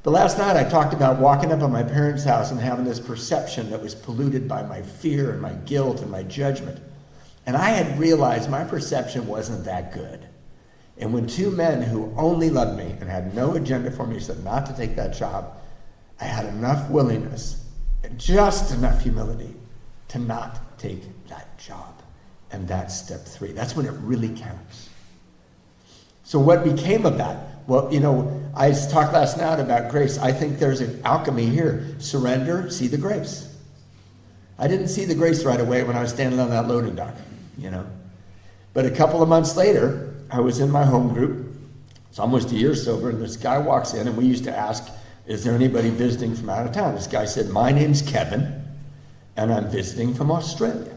But last night I talked about walking up at my parents' house and having this perception that was polluted by my fear and my guilt and my judgment. And I had realized my perception wasn't that good. And when two men who only loved me and had no agenda for me said not to take that job, I had enough willingness and just enough humility to not take that job. And that's step 3. That's when it really counts. So what became of that? Well, you know, I talked last night about grace. I think there's an alchemy here. Surrender, see the grace. I didn't see the grace right away when I was standing on that loading dock, you know. But a couple of months later, I was in my home group. It's almost a year sober, and this guy walks in, and we used to ask, is there anybody visiting from out of town? This guy said, my name's Kevin, and I'm visiting from Australia.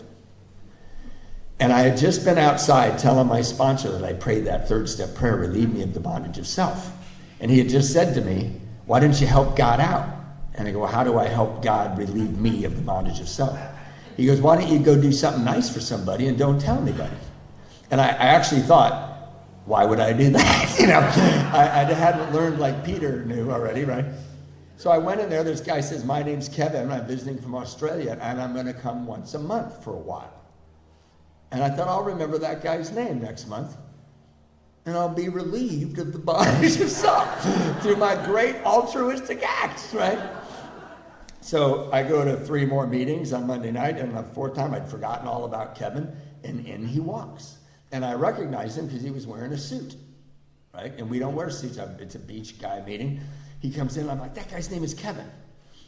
And I had just been outside telling my sponsor that I prayed that 3rd step prayer, relieve me of the bondage of self. And he had just said to me, why didn't you help God out? And I go, well, how do I help God relieve me of the bondage of self? He goes, why don't you go do something nice for somebody and don't tell anybody? And I actually thought, why would I do that? You know, I hadn't learned like Peter knew already, right? So I went in there. This guy says, my name's Kevin. I'm visiting from Australia, and I'm going to come once a month for a while. And I thought, I'll remember that guy's name next month, and I'll be relieved of the bondage of self through my great altruistic acts, right? So I go to 3 more meetings on Monday night, and the 4th time I'd forgotten all about Kevin, and in he walks. And I recognized him because he was wearing a suit, right? And we don't wear suits. It's a beach guy meeting. He comes in, and I'm like, that guy's name is Kevin.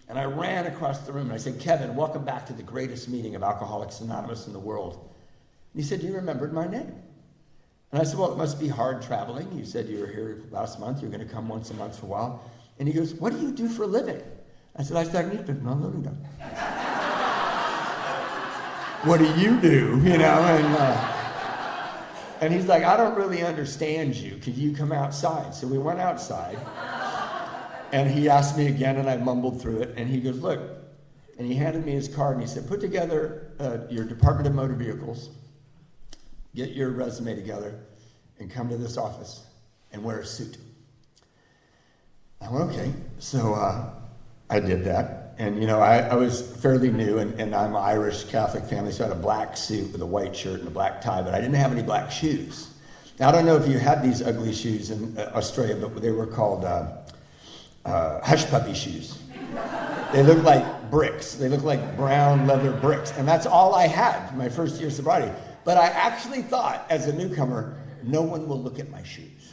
And I ran across the room, and I said, Kevin, welcome back to the greatest meeting of Alcoholics Anonymous in the world. And he said, you remembered my name. And I said, well, it must be hard traveling. You said you were here last month. You're going to come once a month for a while. And he goes, what do you do for a living? I said, I start newspapers on loading dock. What do you do? You know, and he's like, I don't really understand you. Could you come outside? So we went outside. And he asked me again, and I mumbled through it. And he goes, look. And he handed me his card, and he said, put together your Department of Motor Vehicles. Get your resume together and come to this office and wear a suit. I went, okay. So I did that. And, you know, I was fairly new, and I'm Irish Catholic family, so I had a black suit with a white shirt and a black tie, but I didn't have any black shoes. Now, I don't know if you had these ugly shoes in Australia, but they were called hush puppy shoes. They looked like bricks. They looked like brown leather bricks. And that's all I had my first year of sobriety. But I actually thought, as a newcomer, no one will look at my shoes.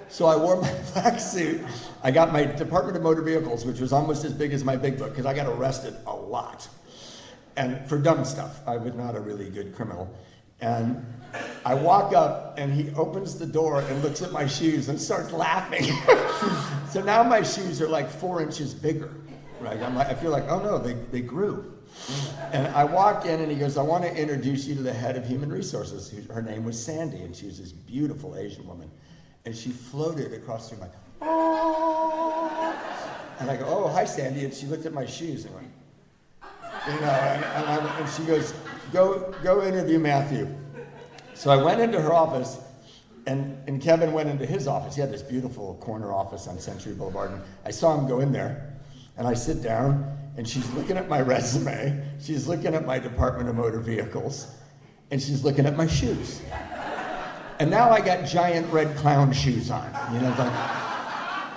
So I wore my black suit. I got my Department of Motor Vehicles, which was almost as big as my big book, because I got arrested a lot. And for dumb stuff. I was not a really good criminal. And I walk up, and he opens the door and looks at my shoes and starts laughing. So now my shoes are like 4 inches bigger. Right? I feel like, oh no, they grew. And I walk in, and he goes, I want to introduce you to the head of Human Resources. Her name was Sandy, and she was this beautiful Asian woman. And she floated across the room like, oh. And I go, oh, hi, Sandy. And she looked at my shoes and went, and she goes, go interview Matthew. So I went into her office, and Kevin went into his office. He had this beautiful corner office on Century Boulevard, and I saw him go in there, and I sit down, and she's looking at my resume, she's looking at my Department of Motor Vehicles, and she's looking at my shoes. And now I got giant red clown shoes on. Like,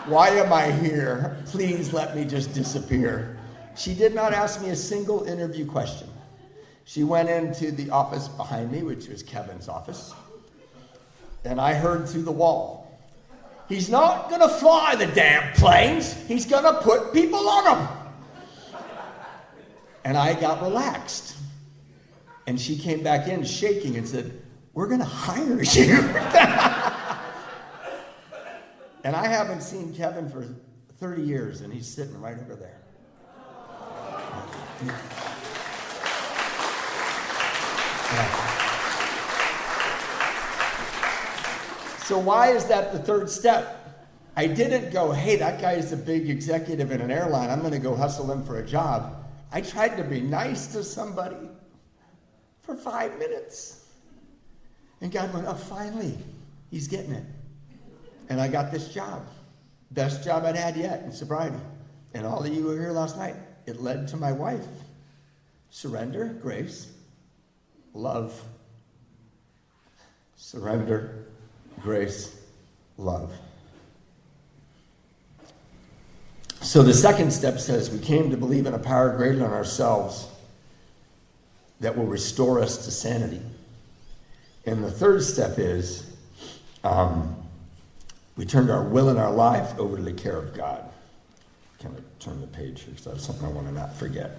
why am I here? Please let me just disappear. She did not ask me a single interview question. She went into the office behind me, which was Kevin's office, and I heard through the wall, he's not gonna fly the damn planes, he's gonna put people on them. And I got relaxed. And she came back in shaking and said, we're gonna hire you. And I haven't seen Kevin for 30 years, and he's sitting right over there. So why is that the third step? I didn't go, hey, that guy is a big executive in an airline, I'm gonna go hustle him for a job. I tried to be nice to somebody for 5 minutes. And God went, oh, finally, he's getting it. And I got this job. Best job I'd had yet in sobriety. And all of you were here last night. It led to my wife. Surrender, grace, love. Surrender, grace, love. So the second step says we came to believe in a power greater than ourselves that will restore us to sanity. And the third step is we turned our will and our life over to the care of God. Can I turn the page here? Because that's something I want to not forget.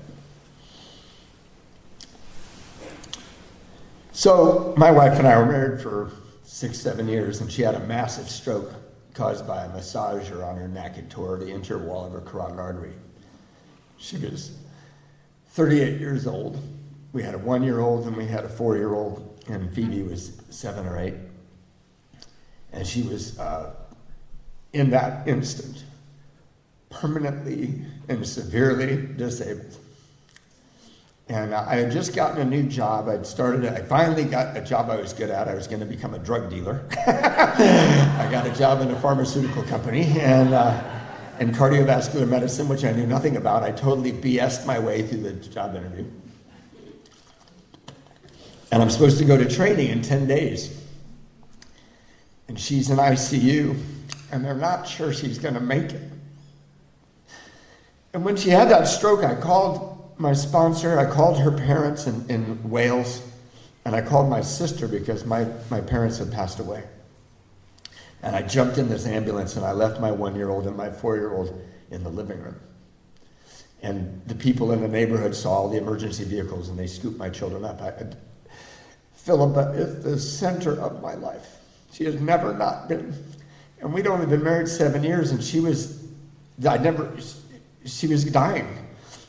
So my wife and I were married for 6-7 years, and she had a massive stroke caused by a massager on her neck. It tore the inner wall of her carotid artery. She was 38 years old. We had a 1-year-old and we had a 4-year-old, and Phoebe was 7 or 8. And she was, in that instant, permanently and severely disabled. And I had just gotten a new job. I finally got a job I was good at. I was going to become a drug dealer. I got a job in a pharmaceutical company and cardiovascular medicine, which I knew nothing about. I totally BS'd my way through the job interview. And I'm supposed to go to training in 10 days. And she's in ICU, and they're not sure she's going to make it. And when she had that stroke, I called my sponsor, I called her parents in Wales, and I called my sister because my parents had passed away. And I jumped in this ambulance, and I left my 1-year-old and my 4-year-old in the living room. And the people in the neighborhood saw all the emergency vehicles, and they scooped my children up. Philippa is the center of my life. She has never not been. And we'd only been married 7 years, and she was dying.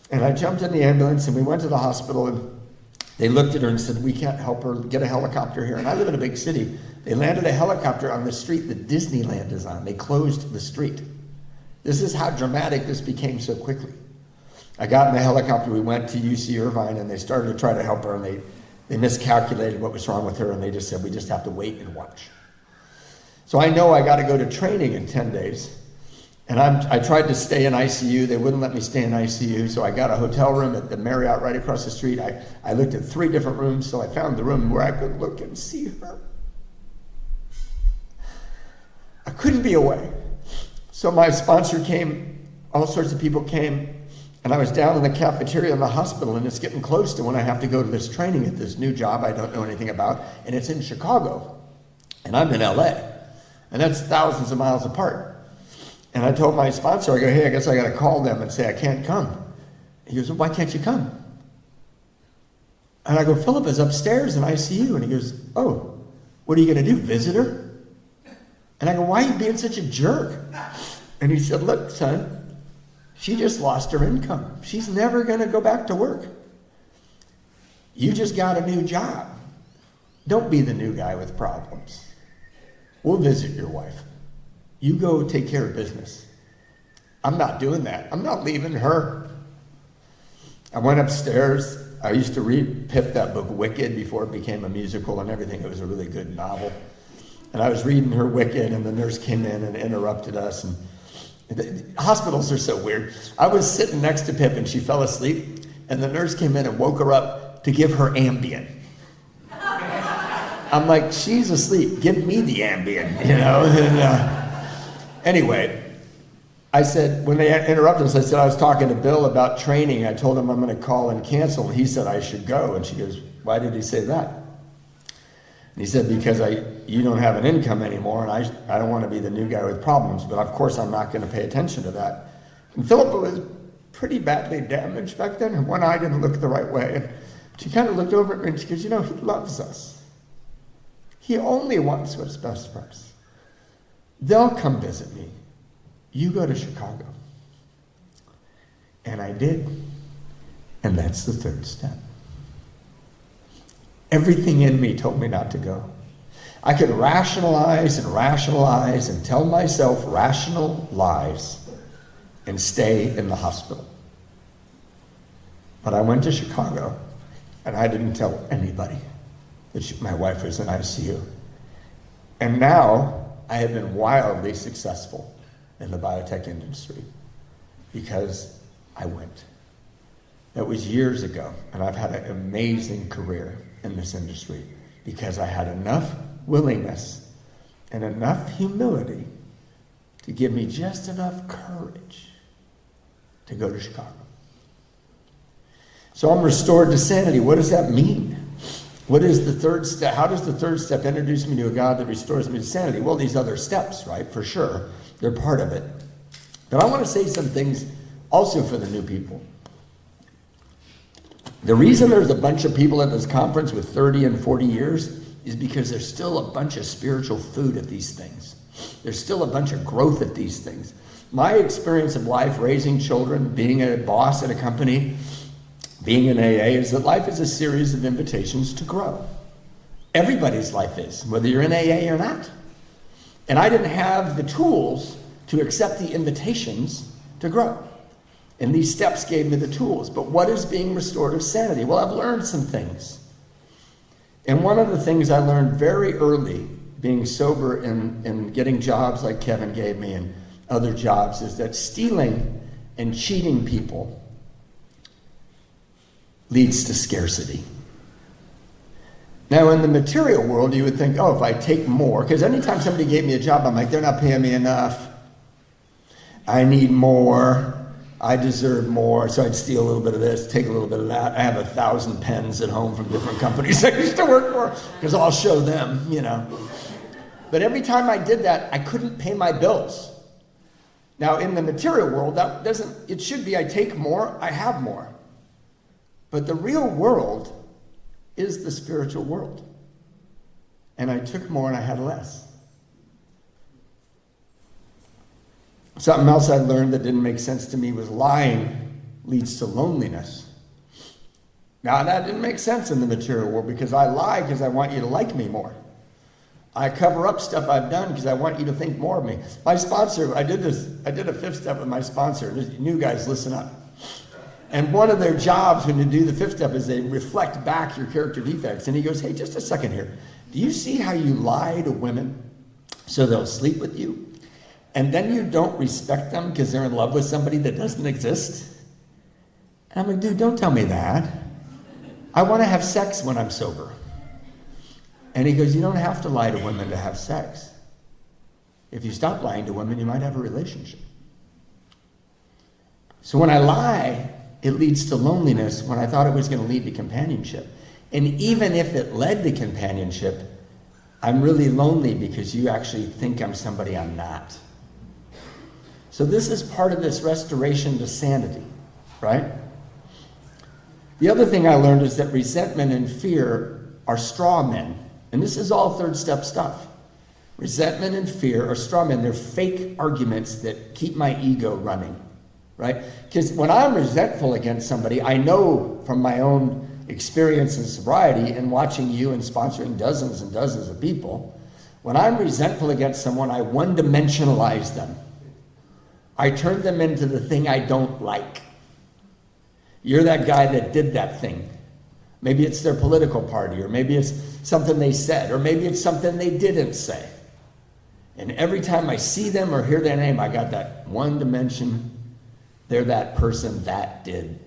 And I jumped in the ambulance, and we went to the hospital, and they looked at her and said, we can't help her, get a helicopter here. And I live in a big city. They landed a helicopter on the street that Disneyland is on. They closed the street. This is how dramatic this became so quickly. I got in the helicopter, we went to UC Irvine, and they started to try to help her, and they miscalculated what was wrong with her, and they just said, we just have to wait and watch. So I know I got to go to training in 10 days. And I tried to stay in ICU. They wouldn't let me stay in ICU, so I got a hotel room at the Marriott right across the street. I looked at 3 different rooms, so I found the room where I could look and see her. I couldn't be away. So my sponsor came, all sorts of people came, and I was down in the cafeteria in the hospital, and it's getting close to when I have to go to this training at this new job I don't know anything about, and it's in Chicago, and I'm in LA, and that's thousands of miles apart. And I told my sponsor, I go, hey, I guess I got to call them and say I can't come. He goes, well, why can't you come? And I go, Philip is upstairs in ICU. And he goes, oh, what are you going to do, visit her? And I go, why are you being such a jerk? And he said, look, son, she just lost her income. She's never going to go back to work. You just got a new job. Don't be the new guy with problems. We'll visit your wife. You go take care of business. I'm not doing that. I'm not leaving her. I went upstairs. I used to read Pip that book Wicked before it became a musical and everything. It was a really good novel. And I was reading her Wicked, and the nurse came in and interrupted us. And hospitals are so weird. I was sitting next to Pip, and she fell asleep, and the nurse came in and woke her up to give her Ambien. I'm like, she's asleep. Give me the Ambien, you know? And, anyway, I said, when they interrupted us, I said, I was talking to Bill about training. I told him I'm going to call and cancel. And he said I should go. And she goes, why did he say that? And he said, because you don't have an income anymore, and I don't want to be the new guy with problems, but of course I'm not going to pay attention to that. And Philippa was pretty badly damaged back then. Her one eye didn't look the right way. And she kind of looked over at me and she goes, you know, he loves us. He only wants what's best for us. They'll come visit me. You go to Chicago. And I did. And that's the third step. Everything in me told me not to go. I could rationalize and tell myself rational lies and stay in the hospital. But I went to Chicago, and I didn't tell anybody that my wife was in ICU. And now I have been wildly successful in the biotech industry because I went. That was years ago, and I've had an amazing career in this industry because I had enough willingness and enough humility to give me just enough courage to go to Chicago. So I'm restored to sanity. What does that mean? What is the third step? How does the third step introduce me to a God that restores me to sanity? Well, these other steps, right? For sure. They're part of it. But I want to say some things also for the new people. The reason there's a bunch of people at this conference with 30 and 40 years is because there's still a bunch of spiritual food at these things. There's still a bunch of growth at these things. My experience of life, raising children, being a boss at a company, being in AA, is that life is a series of invitations to grow. Everybody's life is, whether you're in AA or not. And I didn't have the tools to accept the invitations to grow. And these steps gave me the tools. But what is being restored of sanity? Well, I've learned some things. And one of the things I learned very early, being sober and getting jobs like Kevin gave me and other jobs, is that stealing and cheating people leads to scarcity. Now, in the material world, you would think, oh, if I take more, because anytime somebody gave me a job, I'm like, they're not paying me enough. I need more. I deserve more, so I'd steal a little bit of this, take a little bit of that. I have 1,000 pens at home from different companies I used to work for, because I'll show them, you know. But every time I did that, I couldn't pay my bills. Now, in the material world, it should be I take more, I have more. But the real world is the spiritual world. And I took more and I had less. Something else I learned that didn't make sense to me was lying leads to loneliness. Now, that didn't make sense in the material world because I lie because I want you to like me more. I cover up stuff I've done because I want you to think more of me. My sponsor, I did a fifth step with my sponsor. New guys, listen up. And one of their jobs when you do the fifth step is they reflect back your character defects. And he goes, hey, just a second here. Do you see how you lie to women so they'll sleep with you? And then you don't respect them because they're in love with somebody that doesn't exist? And I'm like, dude, don't tell me that. I want to have sex when I'm sober. And he goes, you don't have to lie to women to have sex. If you stop lying to women, you might have a relationship. So when I lie, it leads to loneliness when I thought it was going to lead to companionship. And even if it led to companionship, I'm really lonely because you actually think I'm somebody I'm not. So this is part of this restoration to sanity, right? The other thing I learned is that resentment and fear are straw men. And this is all third step stuff. Resentment and fear are straw men. They're fake arguments that keep my ego running, right? Because when I'm resentful against somebody, I know from my own experience in sobriety and watching you and sponsoring dozens and dozens of people, When I'm resentful against someone, I one-dimensionalize them. I turn them into the thing I don't like. You're that guy that did that thing. Maybe it's their political party, or maybe it's something they said, or maybe it's something they didn't say. And every time I see them or hear their name, I got that one dimension. They're that person that did ...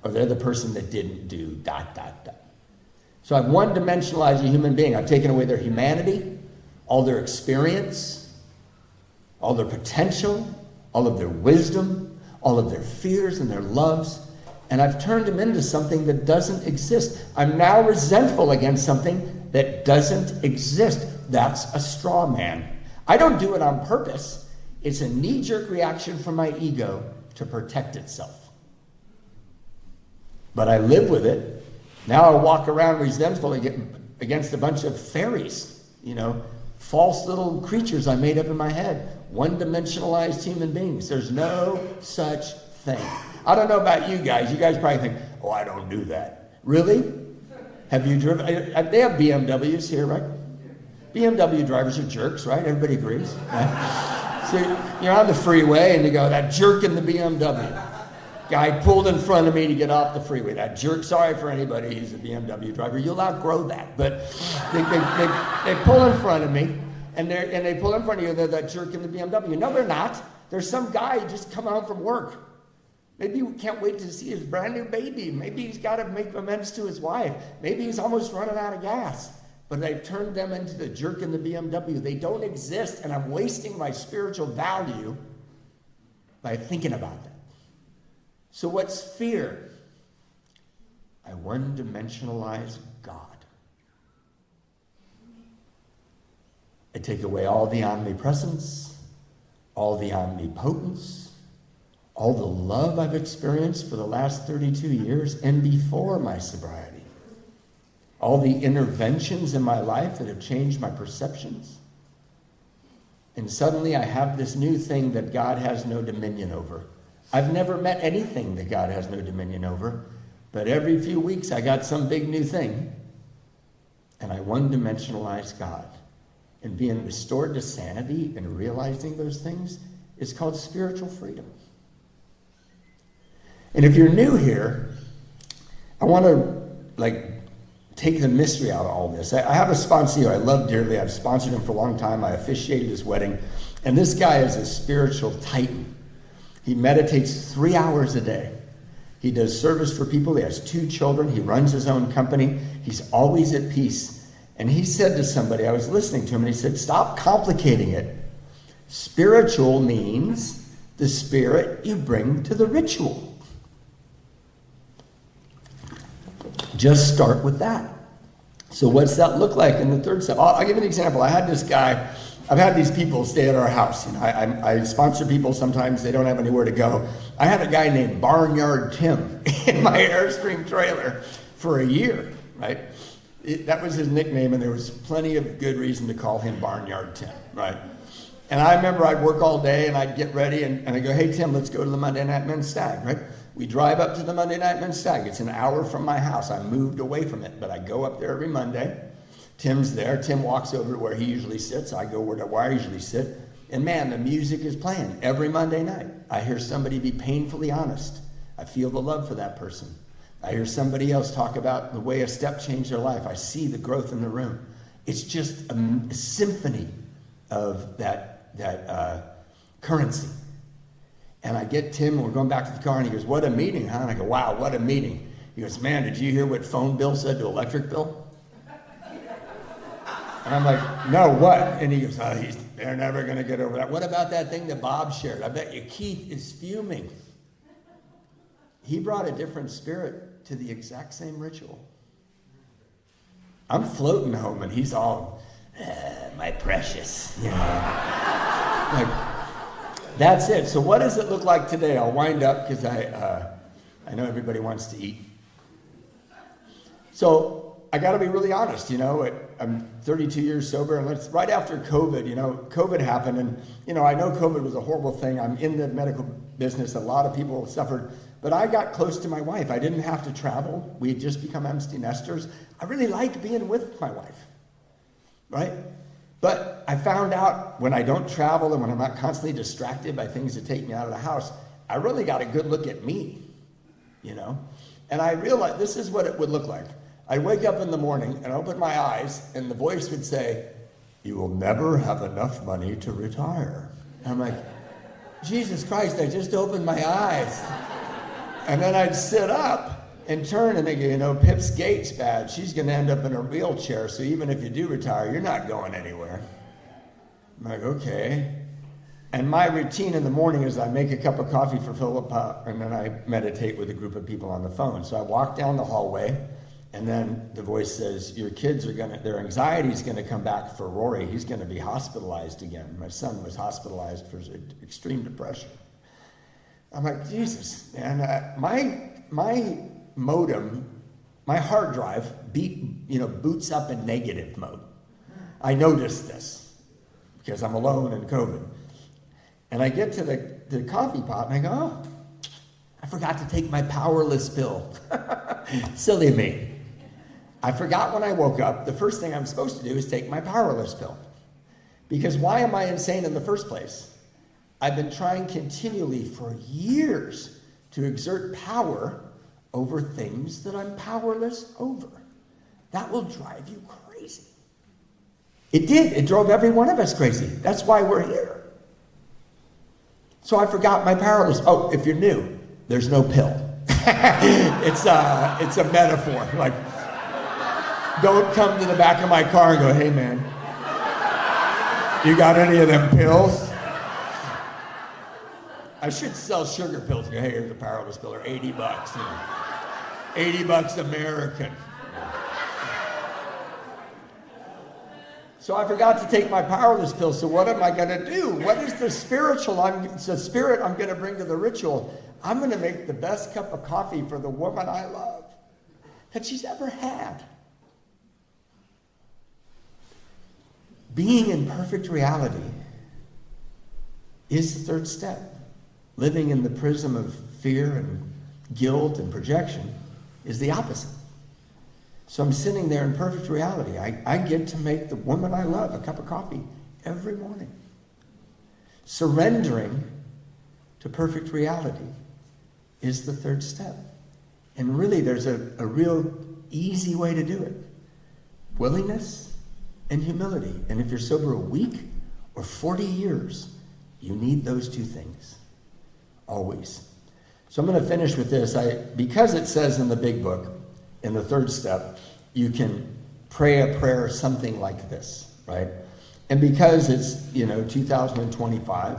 Or they're the person that didn't do ... So I've one-dimensionalized a human being. I've taken away their humanity, all their experience, all their potential, all of their wisdom, all of their fears and their loves, and I've turned them into something that doesn't exist. I'm now resentful against something that doesn't exist. That's a straw man. I don't do it on purpose. It's a knee-jerk reaction from my ego to protect itself. But I live with it. Now I walk around resentful against a bunch of fairies, false little creatures I made up in my head, one-dimensionalized human beings. There's no such thing. I don't know about you guys. You guys probably think, oh, I don't do that. Really? Have you driven? They have BMWs here, right? BMW drivers are jerks, right? Everybody agrees. Right? So you're on the freeway and you go, that jerk in the BMW. Guy pulled in front of me to get off the freeway. That jerk, sorry for anybody who's a BMW driver. You'll outgrow that. But they pull in front of me, and they pull in front of you, they're that jerk in the BMW. No, they're not. There's some guy just coming home from work. Maybe he can't wait to see his brand new baby. Maybe he's got to make amends to his wife. Maybe he's almost running out of gas. But they've turned them into the jerk in the BMW. They don't exist, and I'm wasting my spiritual value by thinking about them. So what's fear? I one-dimensionalize God. I take away all the omnipresence, all the omnipotence, all the love I've experienced for the last 32 years and before my sobriety, all the interventions in my life that have changed my perceptions. And suddenly I have this new thing that God has no dominion over. I've never met anything that God has no dominion over, but every few weeks I got some big new thing, and I one-dimensionalize God. And being restored to sanity and realizing those things is called spiritual freedom. And if you're new here, I want to take the mystery out of all this. I have a sponsor I love dearly. I've sponsored him for a long time. I officiated his wedding, and this guy is a spiritual titan. He meditates 3 hours a day. He does service for people. He has 2 children. He runs his own company. He's always at peace. And he said to somebody, I was listening to him, and he said, stop complicating it. Spiritual means the spirit you bring to the ritual. Just start with that. So what's that look like in the third step? I'll give you an example. I had this guy. I've had these people stay at our house. I sponsor people sometimes. They don't have anywhere to go. I had a guy named Barnyard Tim in my Airstream trailer for a year, right? That was his nickname, and there was plenty of good reason to call him Barnyard Tim, right? And I remember I'd work all day, and I'd get ready, and I'd go, hey, Tim, let's go to the Monday Night Men's Stag, right? We drive up to the Monday Night Men's Stag. It's an hour from my house. I moved away from it, but I go up there every Monday. Tim's there. Tim walks over to where he usually sits. I go where I usually sit. And man, the music is playing every Monday night. I hear somebody be painfully honest. I feel the love for that person. I hear somebody else talk about the way a step changed their life. I see the growth in the room. It's just a symphony of that currency. And I get Tim, and we're going back to the car, and he goes, what a meeting, huh? And I go, wow, what a meeting. He goes, man, did you hear what phone bill said to electric bill? And I'm like, no, what? And he goes, they're never going to get over that. What about that thing that Bob shared? I bet you Keith is fuming. He brought a different spirit to the exact same ritual. I'm floating home, and he's all, my precious. That's it. So what does it look like today? I'll wind up because I know everybody wants to eat. So I got to be really honest, I'm 32 years sober, and it's right after COVID, COVID happened, and, I know COVID was a horrible thing. I'm in the medical business. A lot of people suffered, but I got close to my wife. I didn't have to travel. We had just become empty nesters. I really liked being with my wife, right? But I found out when I don't travel and when I'm not constantly distracted by things that take me out of the house, I really got a good look at me, you know? And I realized this is what it would look like. I'd wake up in the morning and open my eyes, and the voice would say, "You will never have enough money to retire." And I'm like, Jesus Christ, I just opened my eyes. And then I'd sit up and turn and they go, you know, Pip's gait's bad. She's going to end up in a wheelchair, so even if you do retire, you're not going anywhere. I'm like, okay. And my routine in the morning is I make a cup of coffee for Philippa, and then I meditate with a group of people on the phone. So I walk down the hallway, and then the voice says, your kids are their anxiety is going to come back for Rory. He's going to be hospitalized again. My son was hospitalized for extreme depression. I'm like, Jesus, man, my modem, my hard drive boots up in negative mode. I noticed this because I'm alone in COVID. And I get to the coffee pot and I go, oh, I forgot to take my powerless pill. Silly me. I forgot when I woke up, the first thing I'm supposed to do is take my powerless pill. Because why am I insane in the first place? I've been trying continually for years to exert power over things that I'm powerless over. That will drive you crazy. It did. It drove every one of us crazy. That's why we're here. So I forgot my powerless. Oh, if you're new, there's no pill. It's a metaphor. Like, don't come to the back of my car and go, hey man, you got any of them pills? I should sell sugar pills. Hey, here's a powerless pill, or $80. You know. $80 American. So I forgot to take my powerless pill. So what am I going to do? What is the spirit I'm going to bring to the ritual? I'm going to make the best cup of coffee for the woman I love that she's ever had. Being in perfect reality is the third step. Living in the prism of fear and guilt and projection is the opposite. So I'm sitting there in perfect reality. I get to make the woman I love a cup of coffee every morning. Surrendering to perfect reality is the third step. And really there's a real easy way to do it. Willingness and humility. And if you're sober a week or 40 years, you need those two things. Always. So I'm going to finish with this. Because it says in the big book, in the third step, you can pray a prayer something like this, right? And because it's, 2025,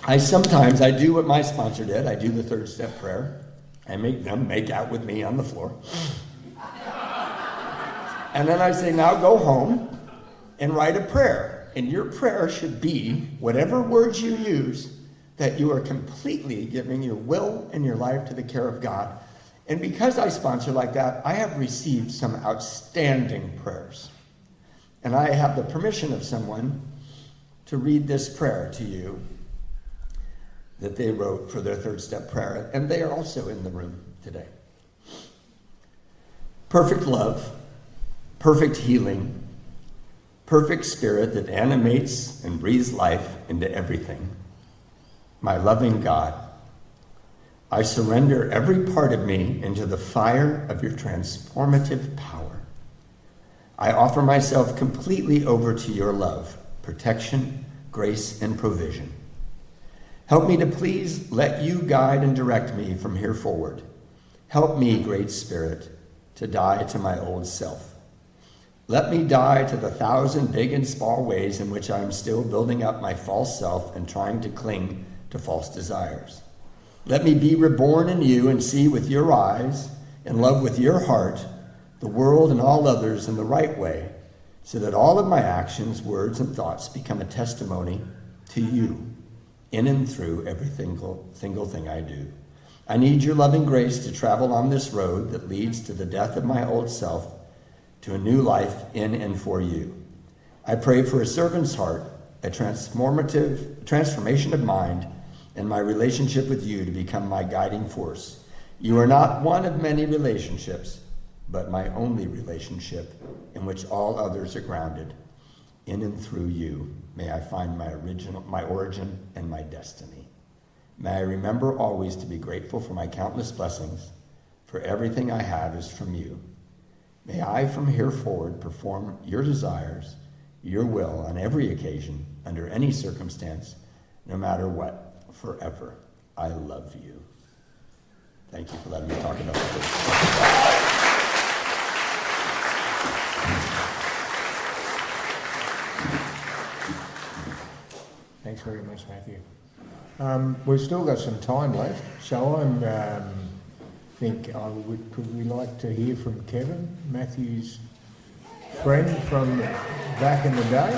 I do what my sponsor did. I do the third step prayer. I make them make out with me on the floor. And then I say, now go home and write a prayer. And your prayer should be, whatever words you use, that you are completely giving your will and your life to the care of God. And because I sponsor like that, I have received some outstanding prayers. And I have the permission of someone to read this prayer to you that they wrote for their third step prayer. And they are also in the room today. Perfect love, perfect healing, perfect spirit that animates and breathes life into everything. My loving God, I surrender every part of me into the fire of your transformative power. I offer myself completely over to your love, protection, grace, and provision. Help me to please let you guide and direct me from here forward. Help me, Great Spirit, to die to my old self. Let me die to the 1,000 big and small ways in which I am still building up my false self and trying to cling to false desires. Let me be reborn in you and see with your eyes and love with your heart the world and all others in the right way, so that all of my actions, words, and thoughts become a testimony to you in and through every single thing I do. I need your loving grace to travel on this road that leads to the death of my old self to a new life in and for you. I pray for a servant's heart, a transformation of mind, and my relationship with you to become my guiding force. You are not one of many relationships, but my only relationship in which all others are grounded. In and through you, may I find my origin and my destiny. May I remember always to be grateful for my countless blessings, for everything I have is from you. May I from here forward perform your desires, your will on every occasion, under any circumstance, no matter what, forever. I love you. Thank you for letting me talk about this. Thanks very much, Matthew. We've still got some time left, so could we like to hear from Kevin, Matthew's friend from back in the day?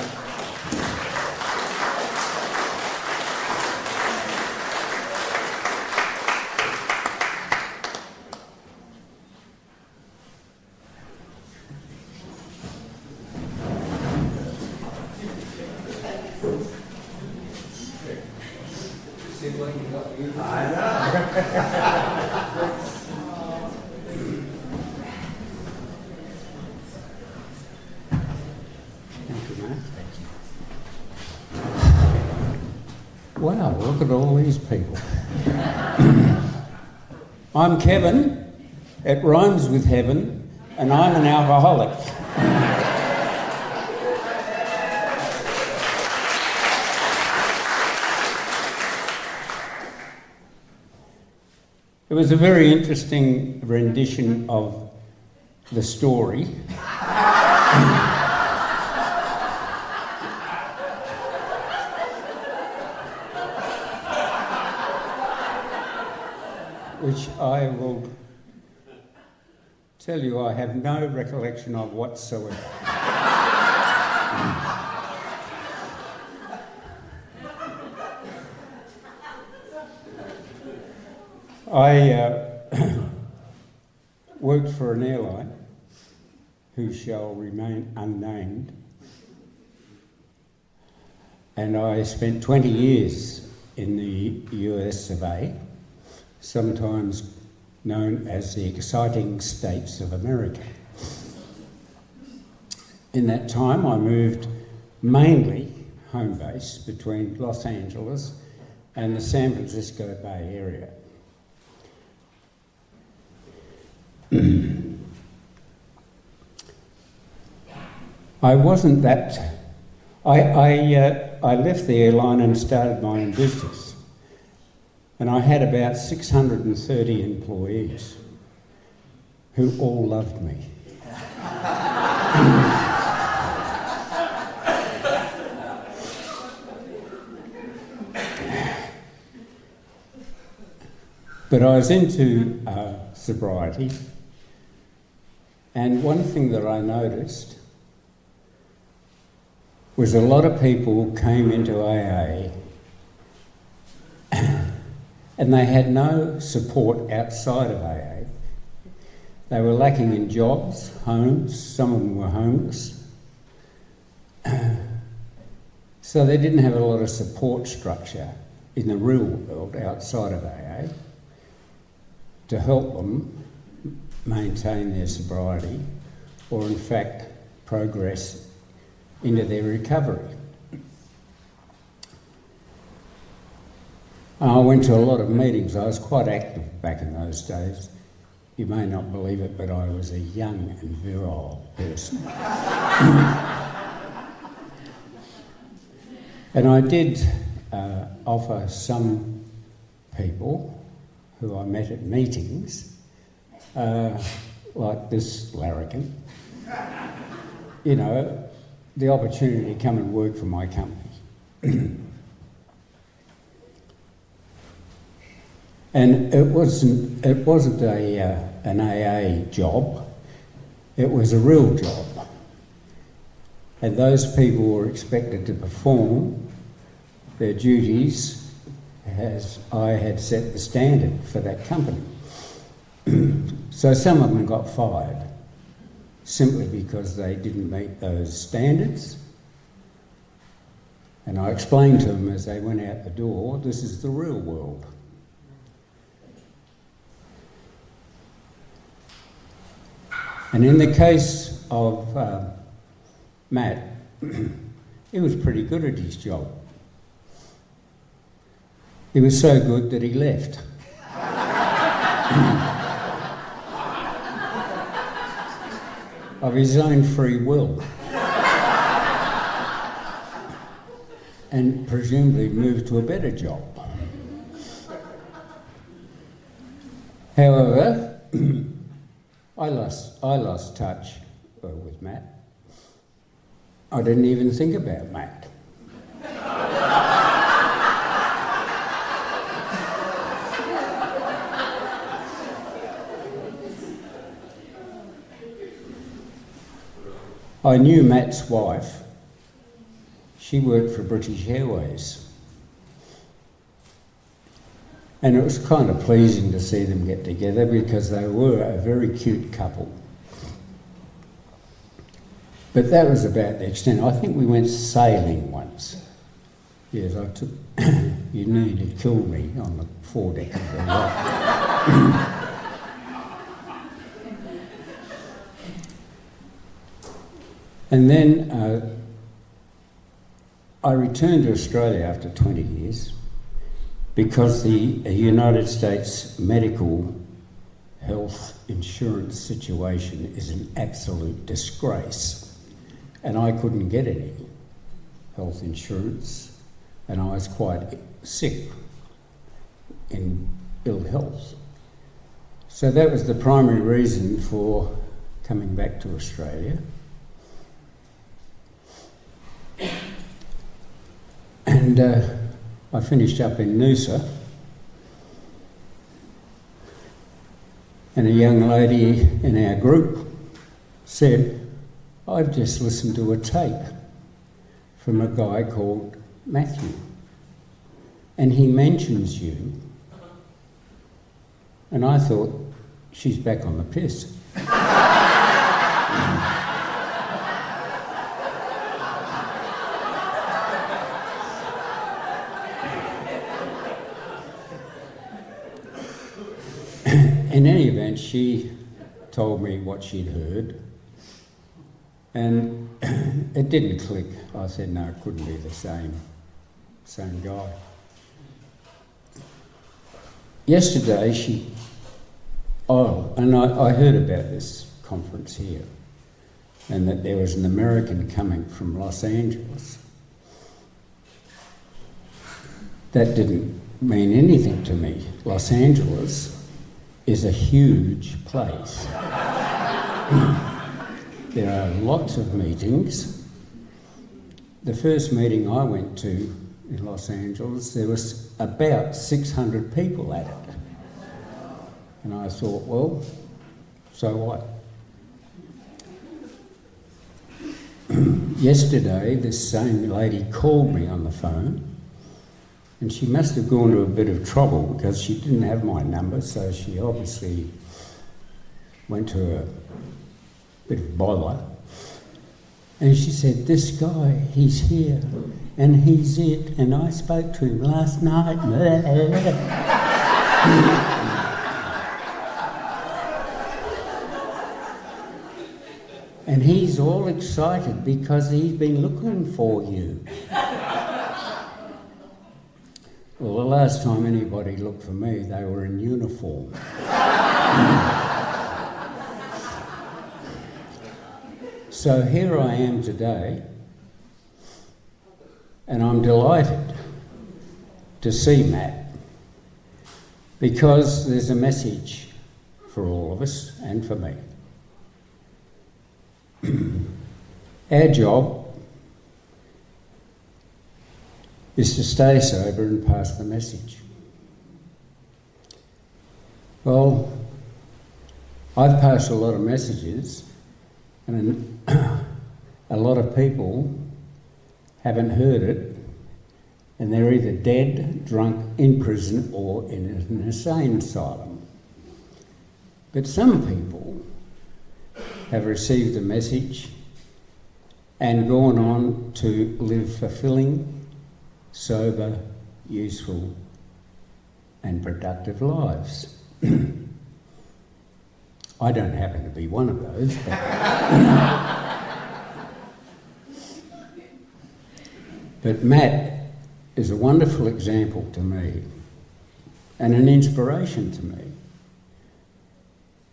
Wow, look at all these people. I'm Kevin, it rhymes with heaven, and I'm an alcoholic. It was a very interesting rendition of the story. Which I will tell you I have no recollection of whatsoever. I worked for an airline who shall remain unnamed, and I spent 20 years in the US of A, sometimes known as the exciting states of America. In that time, I moved mainly home base between Los Angeles and the San Francisco Bay Area. I wasn't that. I left the airline and started my own business. And I had about 630 employees who all loved me. But I was into sobriety, and one thing that I noticed was a lot of people came into AA and they had no support outside of AA. They were lacking in jobs, homes, some of them were homeless. So they didn't have a lot of support structure in the real world outside of AA to help them maintain their sobriety or in fact progress into their recovery. I went to a lot of meetings. I was quite active back in those days. You may not believe it, but I was a young and virile person. And I did offer some people who I met at meetings, like this larrikin, you know, the opportunity to come and work for my company. And it wasn't an AA job, it was a real job. And those people were expected to perform their duties as I had set the standard for that company. So some of them got fired simply because they didn't meet those standards. And I explained to them as they went out the door, this is the real world. And in the case of Matt, he was pretty good at his job. He was so good that he left. Of his own free will. And presumably moved to a better job. However, I lost touch with Matt. I didn't even think about Matt. I knew Matt's wife. She worked for British Airways. And it was kind of pleasing to see them get together because they were a very cute couple. But that was about the extent. I think we went sailing once. Yes, I took... you nearly killed me on the foredeck of the yacht. And then I returned to Australia after 20 years because the United States medical health insurance situation is an absolute disgrace. And I couldn't get any health insurance, and I was quite sick, in ill health. So that was the primary reason for coming back to Australia. And I finished up in Noosa, and a young lady in our group said, "I've just listened to a tape from a guy called Matthew, and he mentions you." And I thought, she's back on the piss. In any event, she told me what she'd heard, and it didn't click. I said, no, it couldn't be the same guy. Yesterday, and I heard about this conference here, and that there was an American coming from Los Angeles. That didn't mean anything to me. Los Angeles is a huge place. There are lots of meetings. The first meeting I went to in Los Angeles, there was about 600 people at it. And I thought, well, so what? Yesterday, this same lady called me on the phone, and she must have gone to a bit of trouble because she didn't have my number, so she obviously went to a bit of bother. And she said, "This guy, he's here, and he's it, and I spoke to him last night." And he's all excited because he's been looking for you. Well, the last time anybody looked for me, they were in uniform. So here I am today, and I'm delighted to see Matt, because there's a message for all of us and for me. Our job is to stay sober and pass the message. Well, I've passed a lot of messages, and a lot of people haven't heard it, and they're either dead, drunk, in prison, or in an insane asylum. But some people have received the message and gone on to live fulfilling, sober, useful, and productive lives. I don't happen to be one of those, but Matt is a wonderful example to me and an inspiration to me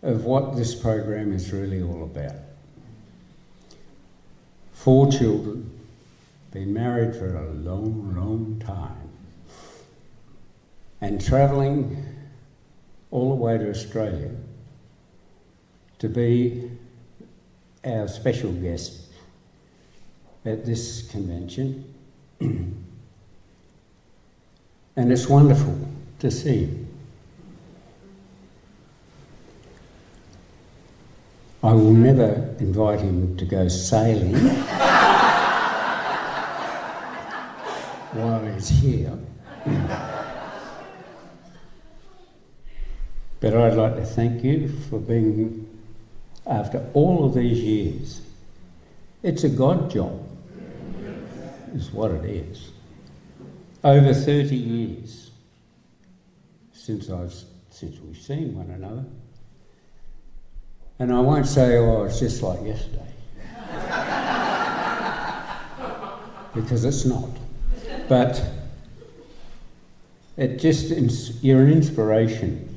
of what this program is really all about. 4 children, been married for a long, long time, and travelling all the way to Australia to be our special guest at this convention. And it's wonderful to see him. I will never invite him to go sailing while he's here. But I'd like to thank you for being, after all of these years, it's a God job, is what it is. Over 30 years since we've seen one another. And I won't say, oh, it's just like yesterday. Because it's not. But you're an inspiration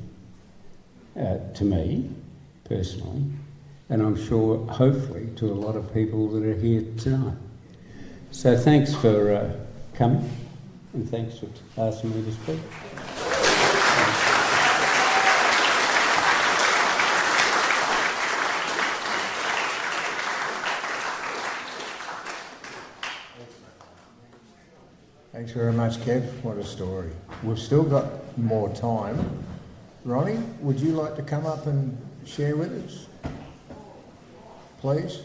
to me, personally, and I'm sure, hopefully, to a lot of people that are here tonight. So thanks for coming, and thanks for asking me to speak. Thanks very much, Kev. What a story. We've still got more time. Ronnie, would you like to come up and share with us? Please.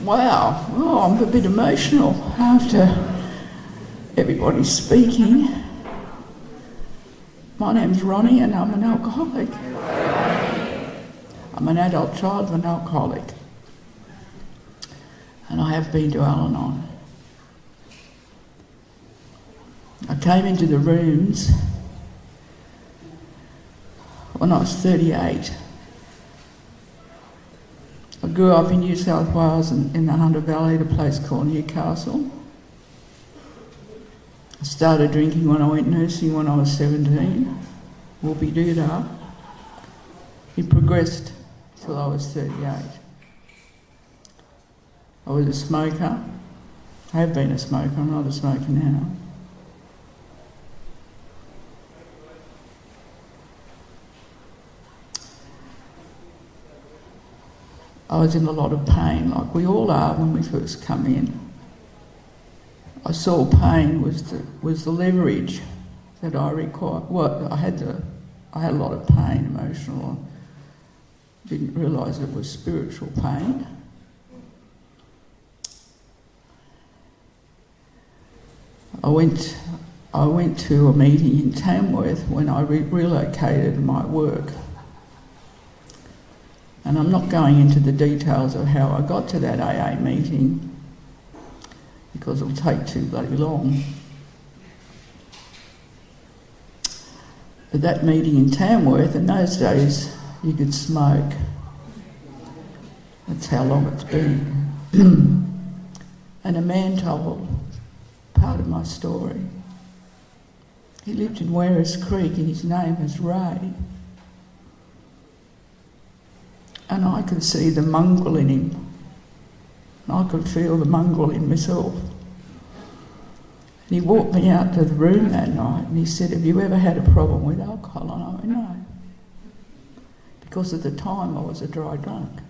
Wow, oh, I'm a bit emotional after everybody speaking. My name's Ronnie and I'm an alcoholic. I'm an adult child of an alcoholic. And I have been to Al-Anon. I came into the rooms when I was 38. I grew up in New South Wales in the Hunter Valley at a place called Newcastle. I started drinking when I went nursing when I was 17, whoopie doo-dah. It progressed till I was 38. I was a smoker. I have been a smoker, I'm not a smoker now. I was in a lot of pain, like we all are when we first come in. I saw pain was the leverage that I required. Well, I had a lot of pain, emotional. I didn't realise it was spiritual pain. I went to a meeting in Tamworth when I relocated my work. And I'm not going into the details of how I got to that AA meeting because it'll take too bloody long. But that meeting in Tamworth, in those days, you could smoke. That's how long it's been. And a man told part of my story. He lived in Werris Creek and his name was Ray. And I could see the mongrel in him. And I could feel the mongrel in myself. And he walked me out to the room that night and he said, have you ever had a problem with alcohol? And I went, no. Because at the time I was a dry drunk.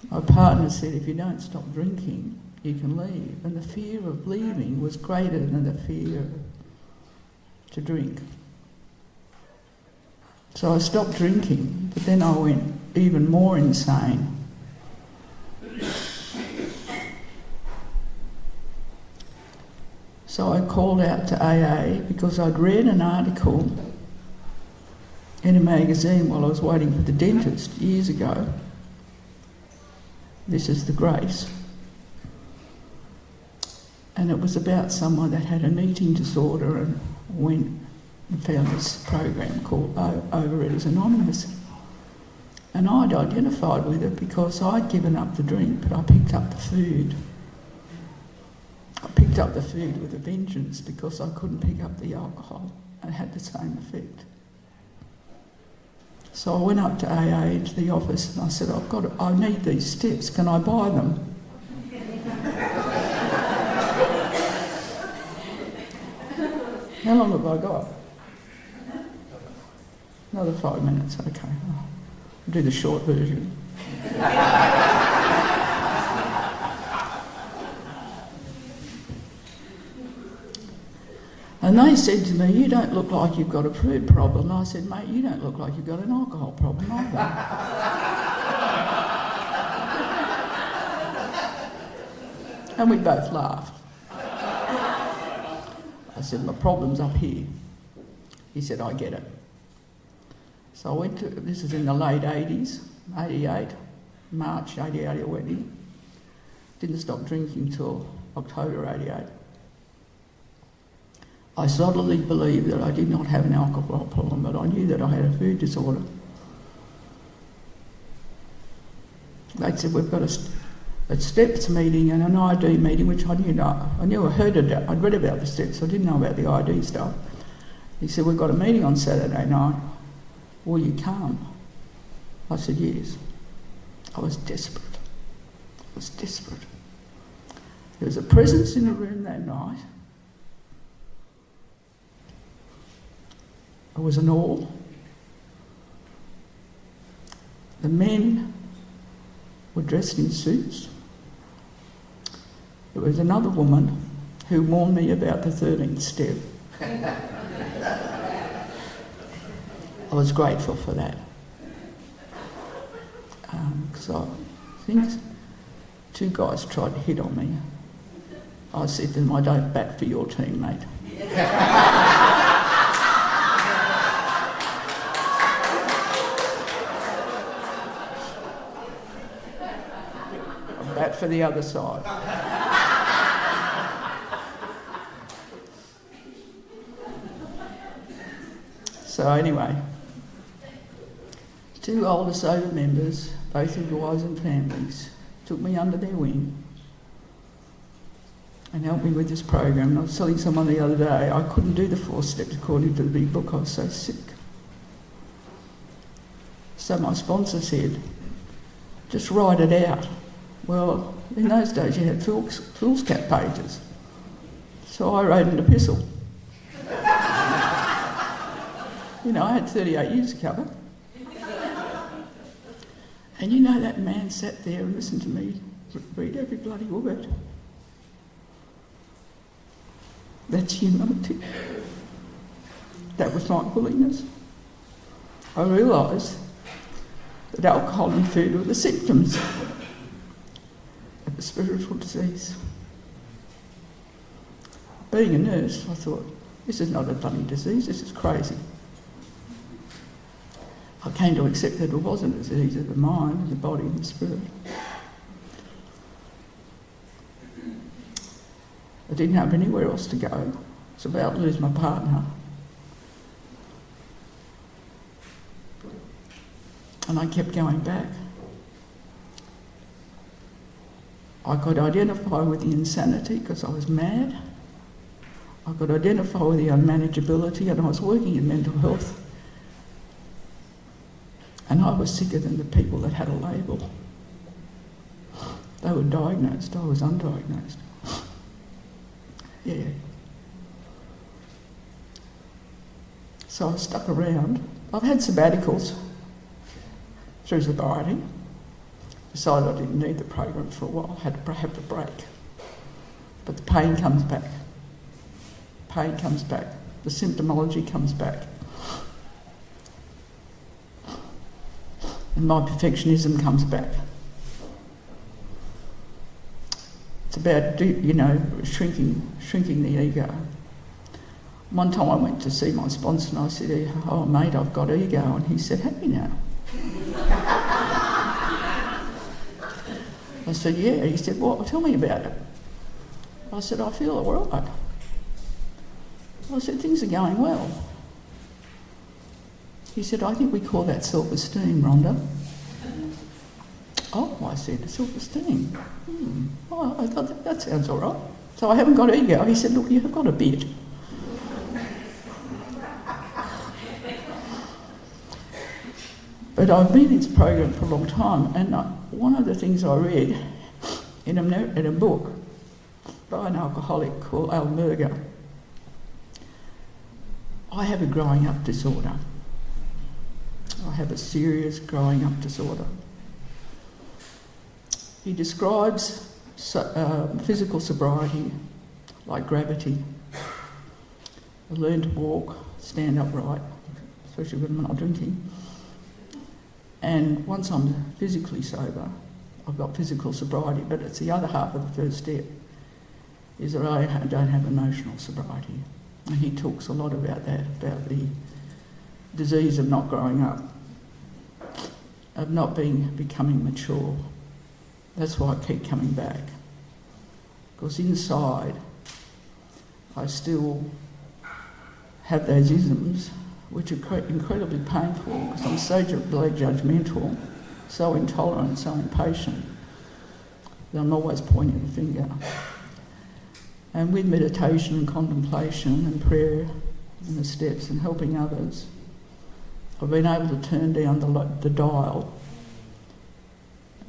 My partner said, if you don't stop drinking, you can leave. And the fear of leaving was greater than the fear to drink. So I stopped drinking, but then I went even more insane. So I called out to AA because I'd read an article in a magazine while I was waiting for the dentist years ago. This is the Grace. And it was about someone that had an eating disorder and went and found this program called Overeaters Anonymous. And I'd identified with it because I'd given up the drink, but I picked up the food. I picked up the food with a vengeance because I couldn't pick up the alcohol. It had the same effect. So I went up to AA into the office and I said, I need these steps, can I buy them? How long have I got? Another 5 minutes, okay. I'll do the short version. And they said to me, you don't look like you've got a food problem. I said, mate, you don't look like you've got an alcohol problem either. And we both laughed. I said, my problem's up here. He said, I get it. So I went to, this is in the late 80s, 88, March 88 I went in. Didn't stop drinking till October 88. I solidly believed that I did not have an alcohol problem, but I knew that I had a food disorder. They said, we've got a STEPS meeting and an ID meeting, which I knew I heard about. I'd read about the STEPS, I didn't know about the ID stuff. He said, we've got a meeting on Saturday night. Will you come? I said, yes. I was desperate. There was a presence in the room that night. It was an all. The men were dressed in suits. There was another woman who warned me about the 13th step. I was grateful for that. Because I think 2 guys tried to hit on me. I said to them, I don't bat for your team, mate. I bat for the other side. So anyway, 2 older sober members, both with wives and families, took me under their wing and helped me with this program. And I was telling someone the other day, I couldn't do the 4 steps according to the big book, I was so sick. So my sponsor said, just write it out. Well, in those days you had fool's cap pages. So I wrote an epistle. You know, I had 38 years to cover. And you know, that man sat there and listened to me read every bloody word. That's humility. That was my willingness. I realised that alcohol and food were the symptoms of a spiritual disease. Being a nurse, I thought, this is not a bloody disease, this is crazy. I came to accept that it wasn't a disease of the mind, the body and the spirit. I didn't have anywhere else to go. I was about to lose my partner. And I kept going back. I could identify with the insanity because I was mad. I could identify with the unmanageability, and I was working in mental health. And I was sicker than the people that had a label. They were diagnosed, I was undiagnosed. Yeah. So I stuck around. I've had sabbaticals through sobriety. Decided I didn't need the program for a while, had to have a break. But the pain comes back. Pain comes back. The symptomology comes back. And my perfectionism comes back. It's about, shrinking the ego. One time I went to see my sponsor and I said, "Oh mate, I've got ego," and he said, "Have you now?" I said, "Yeah." He said, "Well, tell me about it." I said, "I feel all right." I said, "Things are going well." He said, "I think we call that self-esteem, Rhonda." "Oh," I said, "self-esteem? Oh, I thought that sounds all right. So I haven't got ego." He said, "Look, you have got a bit." But I've been in this program for a long time, and one of the things I read in a book by an alcoholic called Al Berger, I have a growing up disorder. I have a serious growing up disorder. He describes physical sobriety like gravity. I learn to walk, stand upright, especially when I'm not drinking. And once I'm physically sober, I've got physical sobriety, but it's the other half of the first step, is that I don't have emotional sobriety. And he talks a lot about that, about the disease of not growing up, of not becoming mature. That's why I keep coming back. Because inside, I still have those isms, which are incredibly painful, because I'm so judgmental, so intolerant, so impatient, that I'm always pointing the finger. And with meditation and contemplation and prayer and the steps and helping others, I've been able to turn down the dial.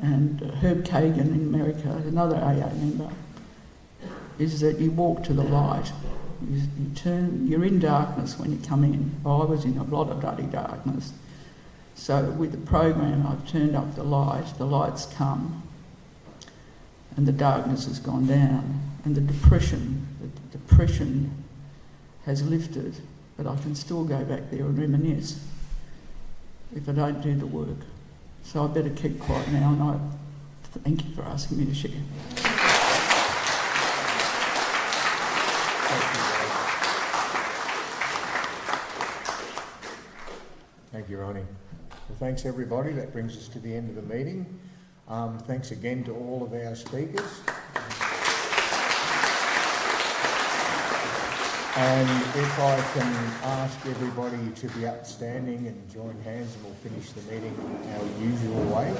And Herb Kagan in America, another AA member, is that you walk to the light. You're in darkness when you come in. I was in a lot of bloody darkness. So with the program, I've turned up the light's come, and the darkness has gone down, and the depression has lifted, but I can still go back there and reminisce if I don't do the work. So I better keep quiet now, and I thank you for asking me to share. Thank you, Ronnie. Well, thanks everybody. That brings us to the end of the meeting. Thanks again to all of our speakers. And if I can ask everybody to be upstanding and join hands, and we'll finish the meeting our usual way.